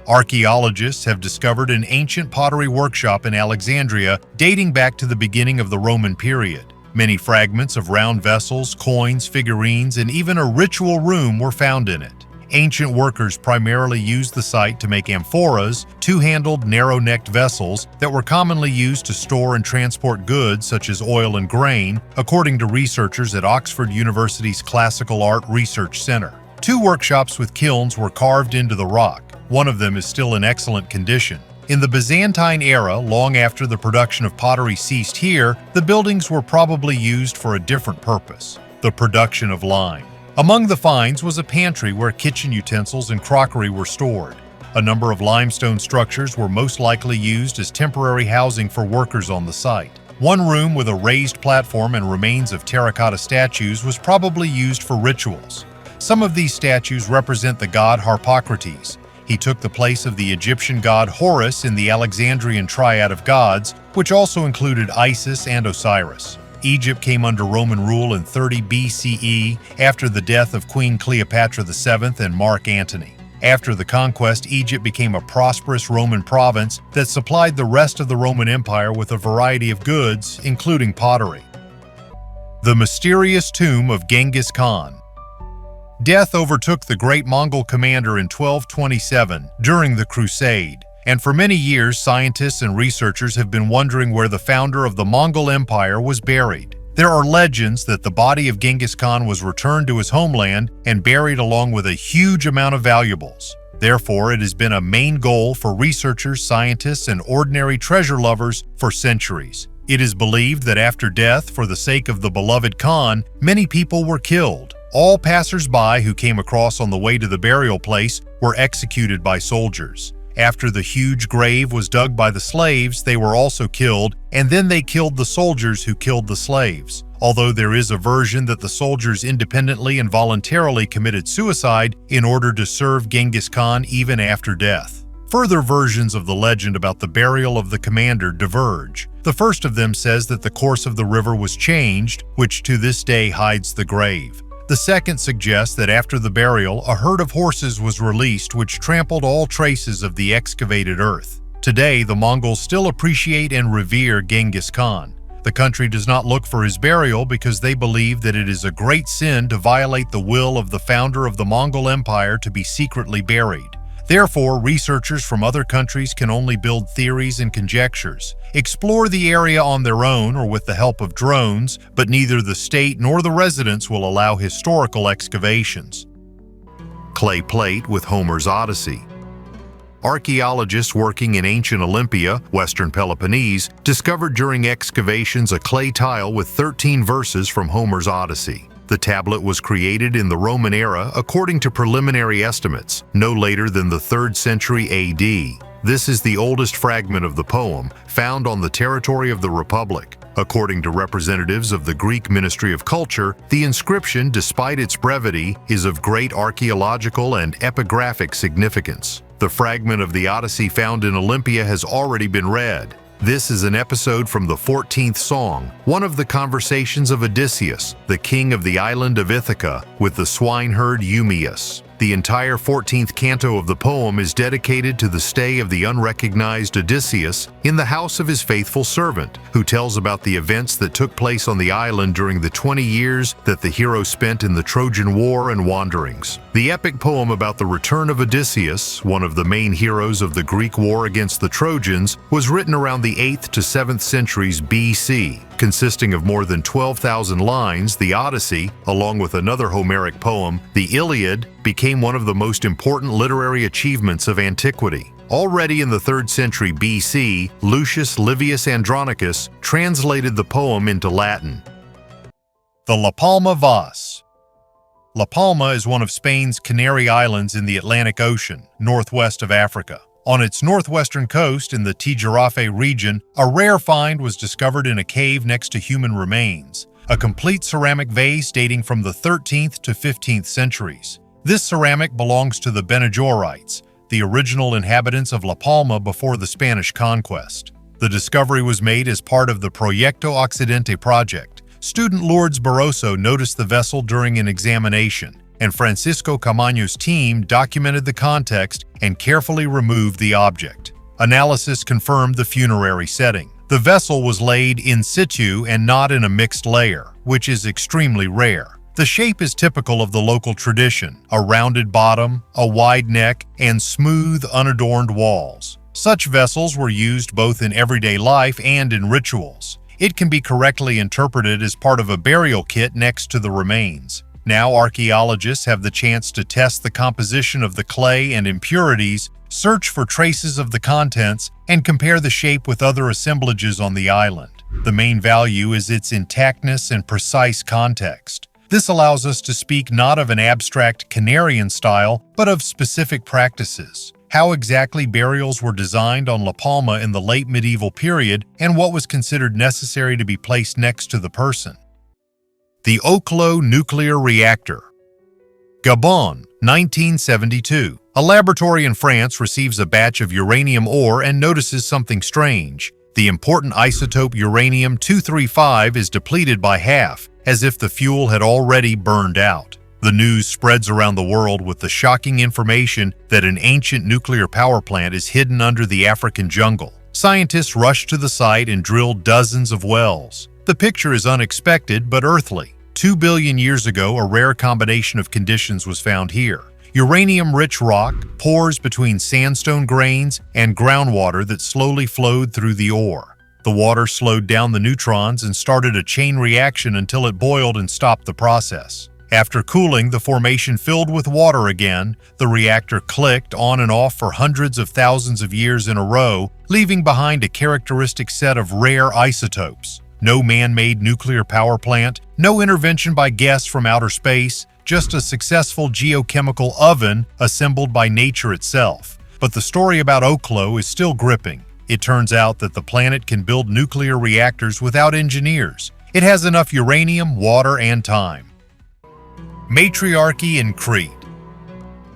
S1: Archaeologists have discovered an ancient pottery workshop in Alexandria dating back to the beginning of the Roman period. Many fragments of round vessels, coins, figurines, and even a ritual room were found in it. Ancient workers primarily used the site to make amphoras, two-handled, narrow-necked vessels that were commonly used to store and transport goods such as oil and grain, according to researchers at Oxford University's Classical Art Research Center. 2 workshops with kilns were carved into the rock. One of them is still in excellent condition. In the Byzantine era, long after the production of pottery ceased here, the buildings were probably used for a different purpose: the production of lime. Among the finds was a pantry where kitchen utensils and crockery were stored. A number of limestone structures were most likely used as temporary housing for workers on the site. One room with a raised platform and remains of terracotta statues was probably used for rituals. Some of these statues represent the god Harpocrates. He took the place of the Egyptian god Horus in the Alexandrian triad of gods, which also included Isis and Osiris. Egypt came under Roman rule in 30 BCE after the death of Queen Cleopatra VII and Mark Antony. After the conquest, Egypt became a prosperous Roman province that supplied the rest of the Roman Empire with a variety of goods, including pottery. The mysterious tomb of Genghis Khan. Death overtook the great Mongol commander in 1227 during the Crusade, and for many years scientists and researchers have been wondering where the founder of the Mongol Empire was buried. There are legends that the body of Genghis Khan was returned to his homeland and buried along with a huge amount of valuables. Therefore, it has been a main goal for researchers, scientists, and ordinary treasure lovers for centuries. It is believed that after death, for the sake of the beloved Khan, many people were killed. All passers-by who came across on the way to the burial place were executed by soldiers. After the huge grave was dug by the slaves, they were also killed, and then they killed the soldiers who killed the slaves. Although there is a version that the soldiers independently and voluntarily committed suicide in order to serve Genghis Khan even after death. Further versions of the legend about the burial of the commander diverge. The first of them says that the course of the river was changed, which to this day hides the grave. The second suggests that after the burial, a herd of horses was released which trampled all traces of the excavated earth. Today, the Mongols still appreciate and revere Genghis Khan. The country does not look for his burial because they believe that it is a great sin to violate the will of the founder of the Mongol Empire to be secretly buried. Therefore, researchers from other countries can only build theories and conjectures, explore the area on their own or with the help of drones, but neither the state nor the residents will allow historical excavations. Clay plate with Homer's Odyssey. Archaeologists working in ancient Olympia, Western Peloponnese, discovered during excavations a clay tile with 13 verses from Homer's Odyssey. The tablet was created in the Roman era according to preliminary estimates, no later than the 3rd century AD. This is the oldest fragment of the poem, found on the territory of the Republic. According to representatives of the Greek Ministry of Culture, the inscription, despite its brevity, is of great archaeological and epigraphic significance. The fragment of the Odyssey found in Olympia has already been read. This is an episode from the 14th song, one of the conversations of Odysseus, the king of the island of Ithaca, with the swineherd Eumaeus. The entire 14th canto of the poem is dedicated to the stay of the unrecognized Odysseus in the house of his faithful servant, who tells about the events that took place on the island during the 20 years that the hero spent in the Trojan War and wanderings. The epic poem about the return of Odysseus, one of the main heroes of the Greek war against the Trojans, was written around the 8th to 7th centuries BC. Consisting of more than 12,000 lines, the Odyssey, along with another Homeric poem, the Iliad, became one of the most important literary achievements of antiquity. Already in the 3rd century BC, Lucius Livius Andronicus translated the poem into Latin. The La Palma vase. La Palma is one of Spain's Canary Islands in the Atlantic Ocean, northwest of Africa. On its northwestern coast in the Tijarafe region, a rare find was discovered in a cave next to human remains, a complete ceramic vase dating from the 13th to 15th centuries. This ceramic belongs to the Bene Gesserit, the original inhabitants of La Palma before the Spanish conquest. The discovery was made as part of the Proyecto Occidente project. Student Lourdes Barroso noticed the vessel during an examination, and Francisco Camaño's team documented the context and carefully removed the object. Analysis confirmed the funerary setting. The vessel was laid in situ and not in a mixed layer, which is extremely rare. The shape is typical of the local tradition: a rounded bottom, a wide neck, and smooth, unadorned walls. Such vessels were used both in everyday life and in rituals. It can be correctly interpreted as part of a burial kit next to the remains. Now archaeologists have the chance to test the composition of the clay and impurities, search for traces of the contents, and compare the shape with other assemblages on the island. The main value is its intactness and precise context. This allows us to speak not of an abstract Canarian style, but of specific practices. How exactly burials were designed on La Palma in the late medieval period, and what was considered necessary to be placed next to the person. The Oklo Nuclear Reactor. Gabon, 1972. A laboratory in France receives a batch of uranium ore and notices something strange. The important isotope uranium-235 is depleted by half, as if the fuel had already burned out. The news spreads around the world with the shocking information that an ancient nuclear power plant is hidden under the African jungle. Scientists rush to the site and drill dozens of wells. The picture is unexpected but earthly. 2 billion years ago, a rare combination of conditions was found here. Uranium-rich rock, pores between sandstone grains, and groundwater that slowly flowed through the ore. The water slowed down the neutrons and started a chain reaction until it boiled and stopped the process. After cooling, the formation filled with water again. The reactor clicked on and off for hundreds of thousands of years in a row, leaving behind a characteristic set of rare isotopes. No man-made nuclear power plant, no intervention by guests from outer space, just a successful geochemical oven assembled by nature itself. But the story about Oklo is still gripping. It turns out that the planet can build nuclear reactors without engineers. It has enough uranium, water, and time. Matriarchy in Crete.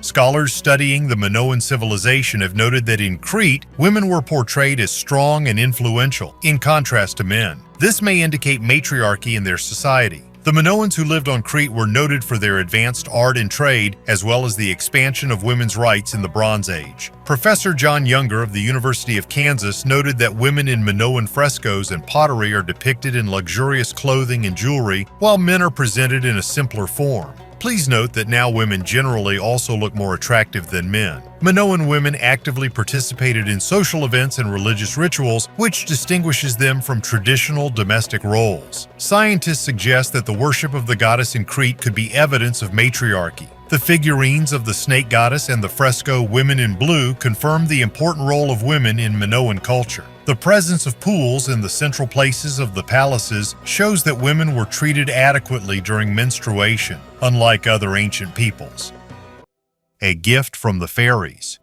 S1: Scholars studying the Minoan civilization have noted that in Crete, women were portrayed as strong and influential, in contrast to men. This may indicate matriarchy in their society. The Minoans who lived on Crete were noted for their advanced art and trade, as well as the expansion of women's rights in the Bronze Age. Professor John Younger of the University of Kansas noted that women in Minoan frescoes and pottery are depicted in luxurious clothing and jewelry, while men are presented in a simpler form. Please note that now women generally also look more attractive than men. Minoan women actively participated in social events and religious rituals, which distinguishes them from traditional domestic roles. Scientists suggest that the worship of the goddess in Crete could be evidence of matriarchy. The figurines of the snake goddess and the fresco Women in Blue confirm the important role of women in Minoan culture. The presence of pools in the central places of the palaces shows that women were treated adequately during menstruation, unlike other ancient peoples. A gift from the fairies.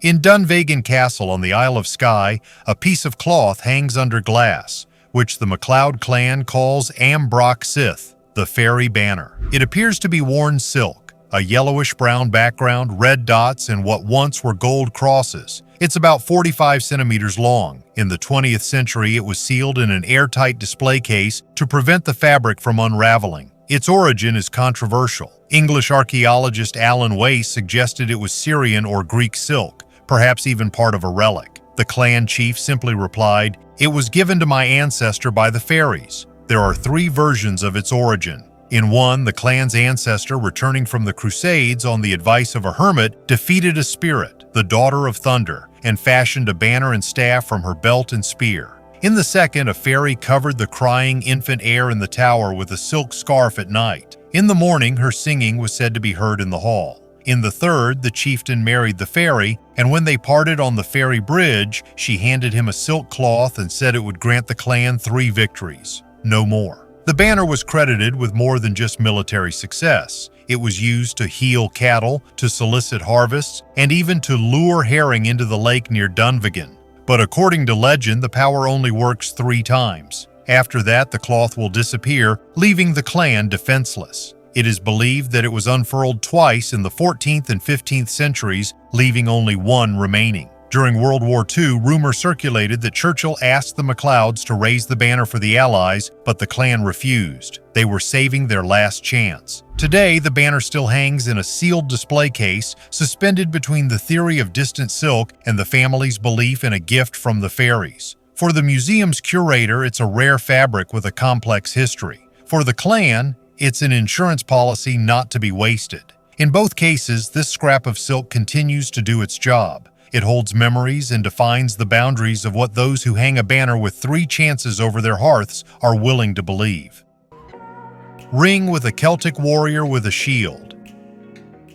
S1: In Dunvegan Castle on the Isle of Skye, a piece of cloth hangs under glass, which the MacLeod clan calls Ambroch Sith, the fairy banner. It appears to be worn silk, a yellowish-brown background, red dots, and what once were gold crosses. It's about 45 centimeters long. In the 20th century, it was sealed in an airtight display case to prevent the fabric from unraveling. Its origin is controversial. English archaeologist Alan Weiss suggested it was Syrian or Greek silk, perhaps even part of a relic. The clan chief simply replied, "It was given to my ancestor by the fairies." There are 3 versions of its origin. In one, the clan's ancestor, returning from the Crusades on the advice of a hermit, defeated a spirit, the daughter of thunder, and fashioned a banner and staff from her belt and spear. In the second, a fairy covered the crying infant heir in the tower with a silk scarf at night. In the morning, her singing was said to be heard in the hall. In the third, the chieftain married the fairy, and when they parted on the fairy bridge, she handed him a silk cloth and said it would grant the clan 3 victories. No more. The banner was credited with more than just military success. It was used to heal cattle, to solicit harvests, and even to lure herring into the lake near Dunvegan. But according to legend, the power only works 3 times. After that, the cloth will disappear, leaving the clan defenseless. It is believed that it was unfurled twice in the 14th and 15th centuries, leaving only one remaining. During World War II, rumor circulated that Churchill asked the MacLeods to raise the banner for the Allies, but the clan refused. They were saving their last chance. Today, the banner still hangs in a sealed display case, suspended between the theory of distant silk and the family's belief in a gift from the fairies. For the museum's curator, it's a rare fabric with a complex history. For the clan, it's an insurance policy not to be wasted. In both cases, this scrap of silk continues to do its job. It holds memories and defines the boundaries of what those who hang a banner with 3 chances over their hearths are willing to believe. Ring with a Celtic warrior with a shield.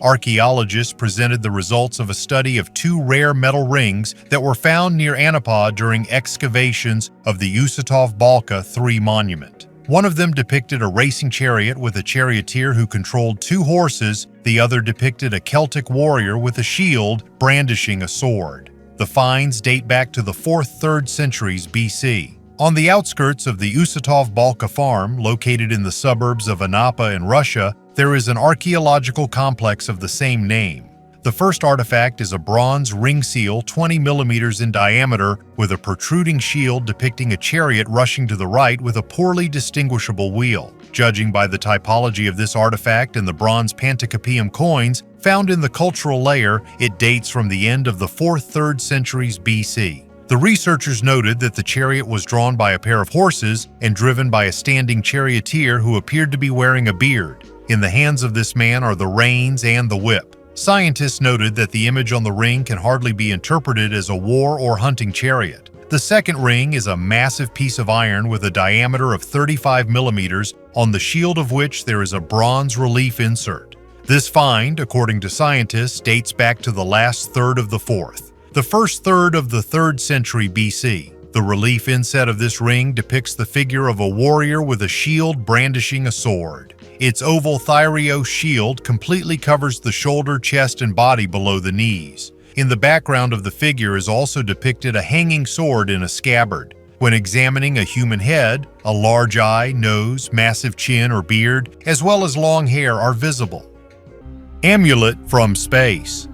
S1: Archaeologists presented the results of a study of 2 rare metal rings that were found near Anabar during excavations of the Usatov Balka III monument. One of them depicted a racing chariot with a charioteer who controlled 2 horses, the other depicted a Celtic warrior with a shield brandishing a sword. The finds date back to the 4th–3rd centuries BC. On the outskirts of the Usatov Balka farm, located in the suburbs of Anapa in Russia, there is an archaeological complex of the same name. The first artifact is a bronze ring seal 20 millimeters in diameter with a protruding shield depicting a chariot rushing to the right with a poorly distinguishable wheel. Judging by the typology of this artifact and the bronze Panticapaeum coins found in the cultural layer, it dates from the end of the 4th–3rd centuries BC. The researchers noted that the chariot was drawn by a pair of horses and driven by a standing charioteer who appeared to be wearing a beard. In the hands of this man are the reins and the whip. Scientists noted that the image on the ring can hardly be interpreted as a war or hunting chariot. The second ring is a massive piece of iron with a diameter of 35 millimeters, on the shield of which there is a bronze relief insert. This find, according to scientists, dates back to the last third of the 4th. The first third of the 3rd century BC. The relief inset of this ring depicts the figure of a warrior with a shield brandishing a sword. Its oval thyreos shield completely covers the shoulder, chest, and body below the knees. In the background of the figure is also depicted a hanging sword in a scabbard. When examining a human head, a large eye, nose, massive chin or beard, as well as long hair are visible. Amulet from space.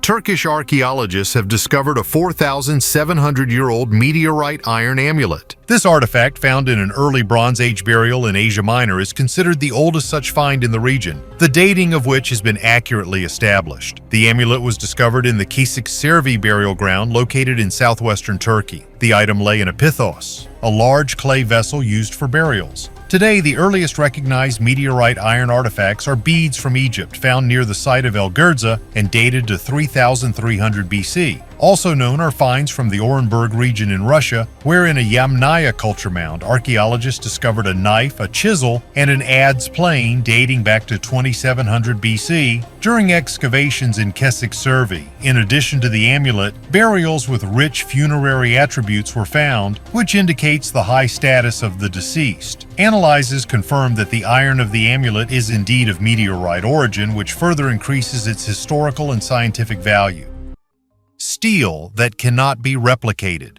S1: Turkish archaeologists have discovered a 4,700-year-old meteorite iron amulet. This artifact, found in an early Bronze Age burial in Asia Minor, is considered the oldest such find in the region, the dating of which has been accurately established. The amulet was discovered in the Kisik-Servi burial ground located in southwestern Turkey. The item lay in a pithos, a large clay vessel used for burials. Today, the earliest recognized meteorite iron artifacts are beads from Egypt found near the site of El Gurza and dated to 3300 BC. Also known are finds from the Orenburg region in Russia, where in a Yamnaya culture mound, archaeologists discovered a knife, a chisel, and an adze plane dating back to 2700 BC during excavations in Kesik-Servi. In addition to the amulet, burials with rich funerary attributes were found, which indicates the high status of the deceased. Analyses confirm that the iron of the amulet is indeed of meteorite origin, which further increases its historical and scientific value. Steel that cannot be replicated.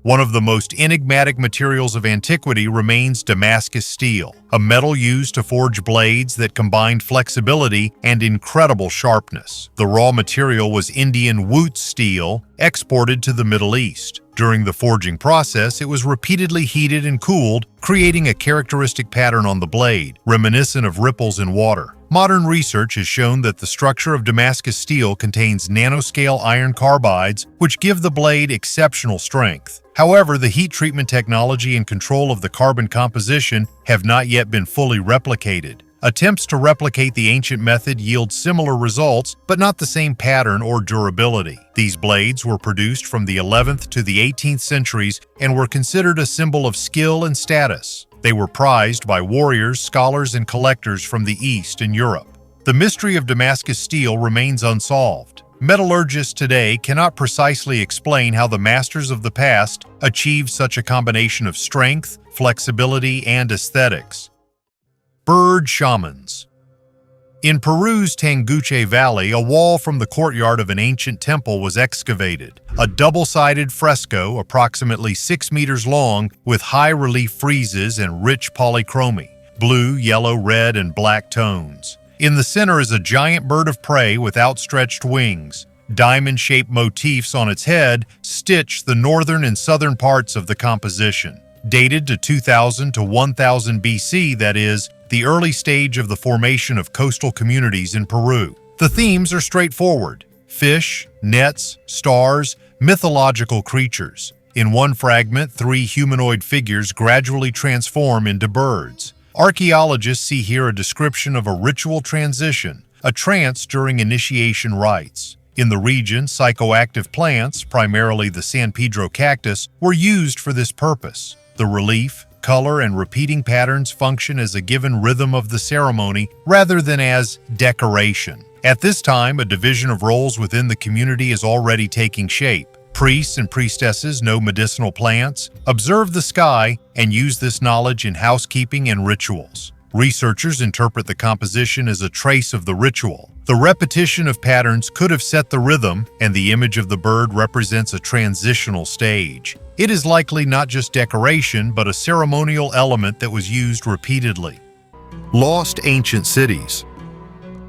S1: One of the most enigmatic materials of antiquity remains Damascus steel, a metal used to forge blades that combined flexibility and incredible sharpness. The raw material was Indian wootz steel, exported to the Middle East. During the forging process, it was repeatedly heated and cooled, creating a characteristic pattern on the blade, reminiscent of ripples in water. Modern research has shown that the structure of Damascus steel contains nanoscale iron carbides, which give the blade exceptional strength. However, the heat treatment technology and control of the carbon composition have not yet been fully replicated. Attempts to replicate the ancient method yield similar results, but not the same pattern or durability. These blades were produced from the 11th to the 18th centuries and were considered a symbol of skill and status. They were prized by warriors, scholars, and collectors from the East and Europe. The mystery of Damascus steel remains unsolved. Metallurgists today cannot precisely explain how the masters of the past achieved such a combination of strength, flexibility, and aesthetics. Bird shamans. In Peru's Tanguche Valley, a wall from the courtyard of an ancient temple was excavated. A double-sided fresco, approximately 6 meters long, with high-relief friezes and rich polychromy, blue, yellow, red, and black tones. In the center is a giant bird of prey with outstretched wings. Diamond-shaped motifs on its head stitch the northern and southern parts of the composition. Dated to 2000 to 1000 BC, that is, the early stage of the formation of coastal communities in Peru. The themes are straightforward: fish, nets, stars, mythological creatures. In one fragment, 3 humanoid figures gradually transform into birds. Archaeologists see here a description of a ritual transition, a trance during initiation rites. In the region, psychoactive plants, primarily the San Pedro cactus, were used for this purpose. The relief, color, and repeating patterns function as a given rhythm of the ceremony rather than as decoration. At this time, a division of roles within the community is already taking shape. Priests and priestesses know medicinal plants, observe the sky, and use this knowledge in housekeeping and rituals. Researchers interpret the composition as a trace of the ritual. The repetition of patterns could have set the rhythm, and the image of the bird represents a transitional stage. It is likely not just decoration, but a ceremonial element that was used repeatedly. Lost ancient cities.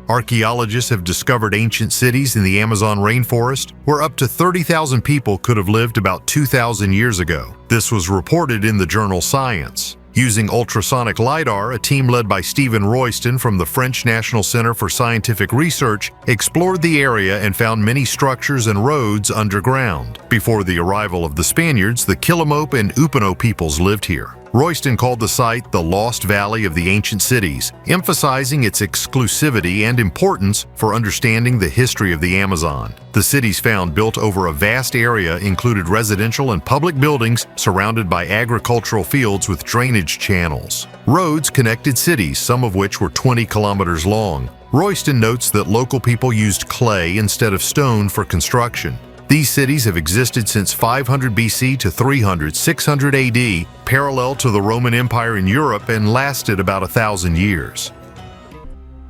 S1: Archaeologists have discovered ancient cities in the Amazon rainforest where up to 30,000 people could have lived about 2,000 years ago. This was reported in the journal Science. Using ultrasonic LiDAR, a team led by Stephen Royston from the French National Center for Scientific Research explored the area and found many structures and roads underground. Before the arrival of the Spaniards, the Quillamope and Upano peoples lived here. Royston called the site the Lost Valley of the Ancient Cities, emphasizing its exclusivity and importance for understanding the history of the Amazon. The cities found built over a vast area included residential and public buildings surrounded by agricultural fields with drainage channels. Roads connected cities, some of which were 20 kilometers long. Royston notes that local people used clay instead of stone for construction. These cities have existed since 500 BC to 600 AD, parallel to the Roman Empire in Europe, and lasted about 1,000 years.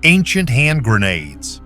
S1: Ancient hand grenades.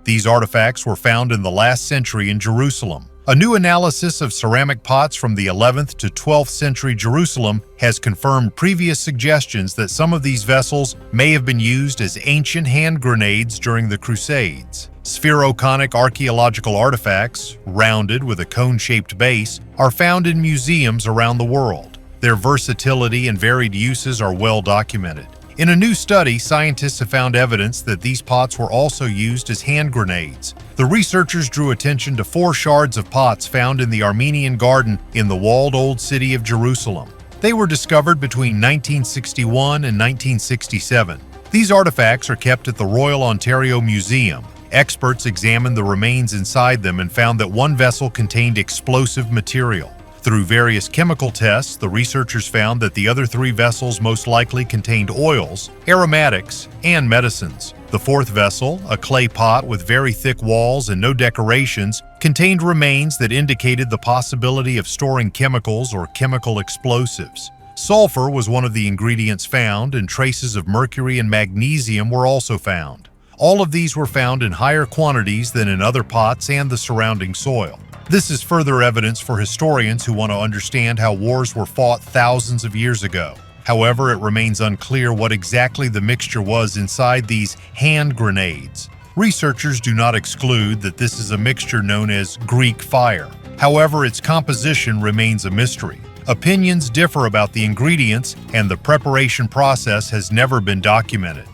S1: These artifacts were found in the last century in Jerusalem. A new analysis of ceramic pots from the 11th to 12th century Jerusalem has confirmed previous suggestions that some of these vessels may have been used as ancient hand grenades during the Crusades. Spheroconic archaeological artifacts, rounded with a cone-shaped base, are found in museums around the world. Their versatility and varied uses are well documented. In a new study, scientists have found evidence that these pots were also used as hand grenades. The researchers drew attention to 4 shards of pots found in the Armenian garden in the walled Old City of Jerusalem. They were discovered between 1961 and 1967. These artifacts are kept at the Royal Ontario Museum. Experts examined the remains inside them and found that one vessel contained explosive material. Through various chemical tests, the researchers found that the other 3 vessels most likely contained oils, aromatics, and medicines. The 4th vessel, a clay pot with very thick walls and no decorations, contained remains that indicated the possibility of storing chemicals or chemical explosives. Sulfur was one of the ingredients found, and traces of mercury and magnesium were also found. All of these were found in higher quantities than in other pots and the surrounding soil. This is further evidence for historians who want to understand how wars were fought thousands of years ago. However, it remains unclear what exactly the mixture was inside these hand grenades. Researchers do not exclude that this is a mixture known as Greek fire. However, its composition remains a mystery. Opinions differ about the ingredients, and the preparation process has never been documented.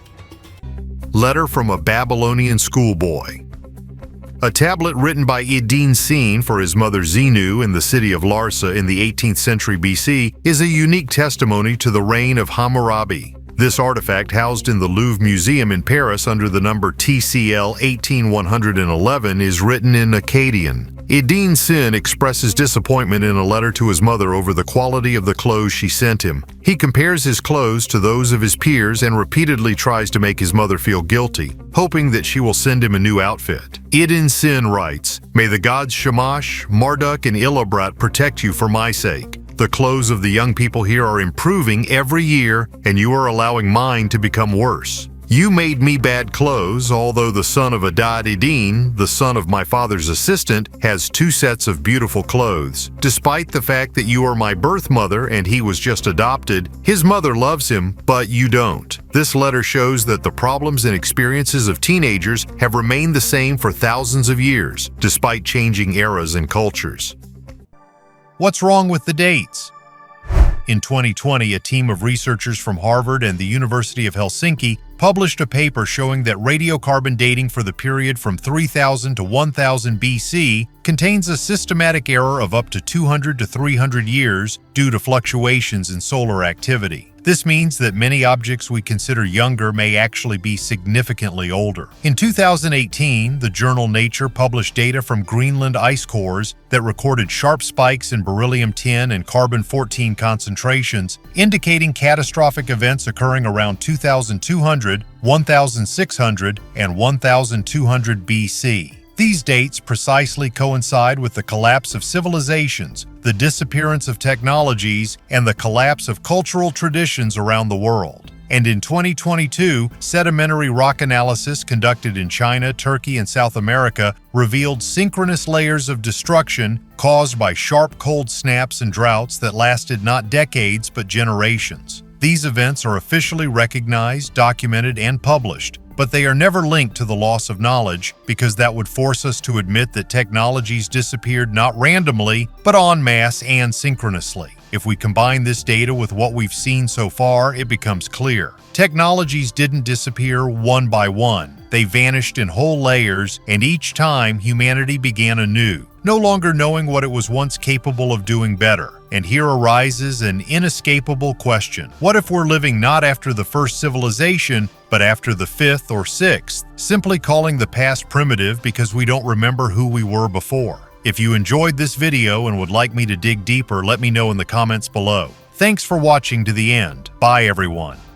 S1: Letter from a Babylonian schoolboy. A tablet written by Idin Sin for his mother Zenu in the city of Larsa in the 18th century BC is a unique testimony to the reign of Hammurabi. This artifact, housed in the Louvre Museum in Paris under the number TCL 18111, is written in Akkadian. Idin Sin expresses disappointment in a letter to his mother over the quality of the clothes she sent him. He compares his clothes to those of his peers and repeatedly tries to make his mother feel guilty, hoping that she will send him a new outfit. Idin Sin writes, "May the gods Shamash, Marduk, and Illabrat protect you for my sake. The clothes of the young people here are improving every year, and you are allowing mine to become worse. You made me bad clothes, although the son of Adad Idin, the son of my father's assistant, has 2 sets of beautiful clothes. Despite the fact that you are my birth mother and he was just adopted, his mother loves him, but you don't." This letter shows that the problems and experiences of teenagers have remained the same for thousands of years, despite changing eras and cultures. What's wrong with the dates? In 2020, a team of researchers from Harvard and the University of Helsinki published a paper showing that radiocarbon dating for the period from 3000 to 1000 BC contains a systematic error of up to 200 to 300 years due to fluctuations in solar activity. This means that many objects we consider younger may actually be significantly older. In 2018, the journal Nature published data from Greenland ice cores that recorded sharp spikes in beryllium-10 and carbon-14 concentrations, indicating catastrophic events occurring around 2200, 1600, and 1200 BC. These dates precisely coincide with the collapse of civilizations, the disappearance of technologies, and the collapse of cultural traditions around the world. And in 2022, sedimentary rock analysis conducted in China, Turkey, and South America revealed synchronous layers of destruction caused by sharp cold snaps and droughts that lasted not decades but generations. These events are officially recognized, documented, and published, but they are never linked to the loss of knowledge because that would force us to admit that technologies disappeared not randomly, but en masse and synchronously. If we combine this data with what we've seen so far, it becomes clear. Technologies didn't disappear one by one. They vanished in whole layers, and each time humanity began anew, no longer knowing what it was once capable of doing better. And here arises an inescapable question. What if we're living not after the first civilization, but after the 5th or 6th, simply calling the past primitive because we don't remember who we were before? If you enjoyed this video and would like me to dig deeper, let me know in the comments below. Thanks for watching to the end. Bye, everyone.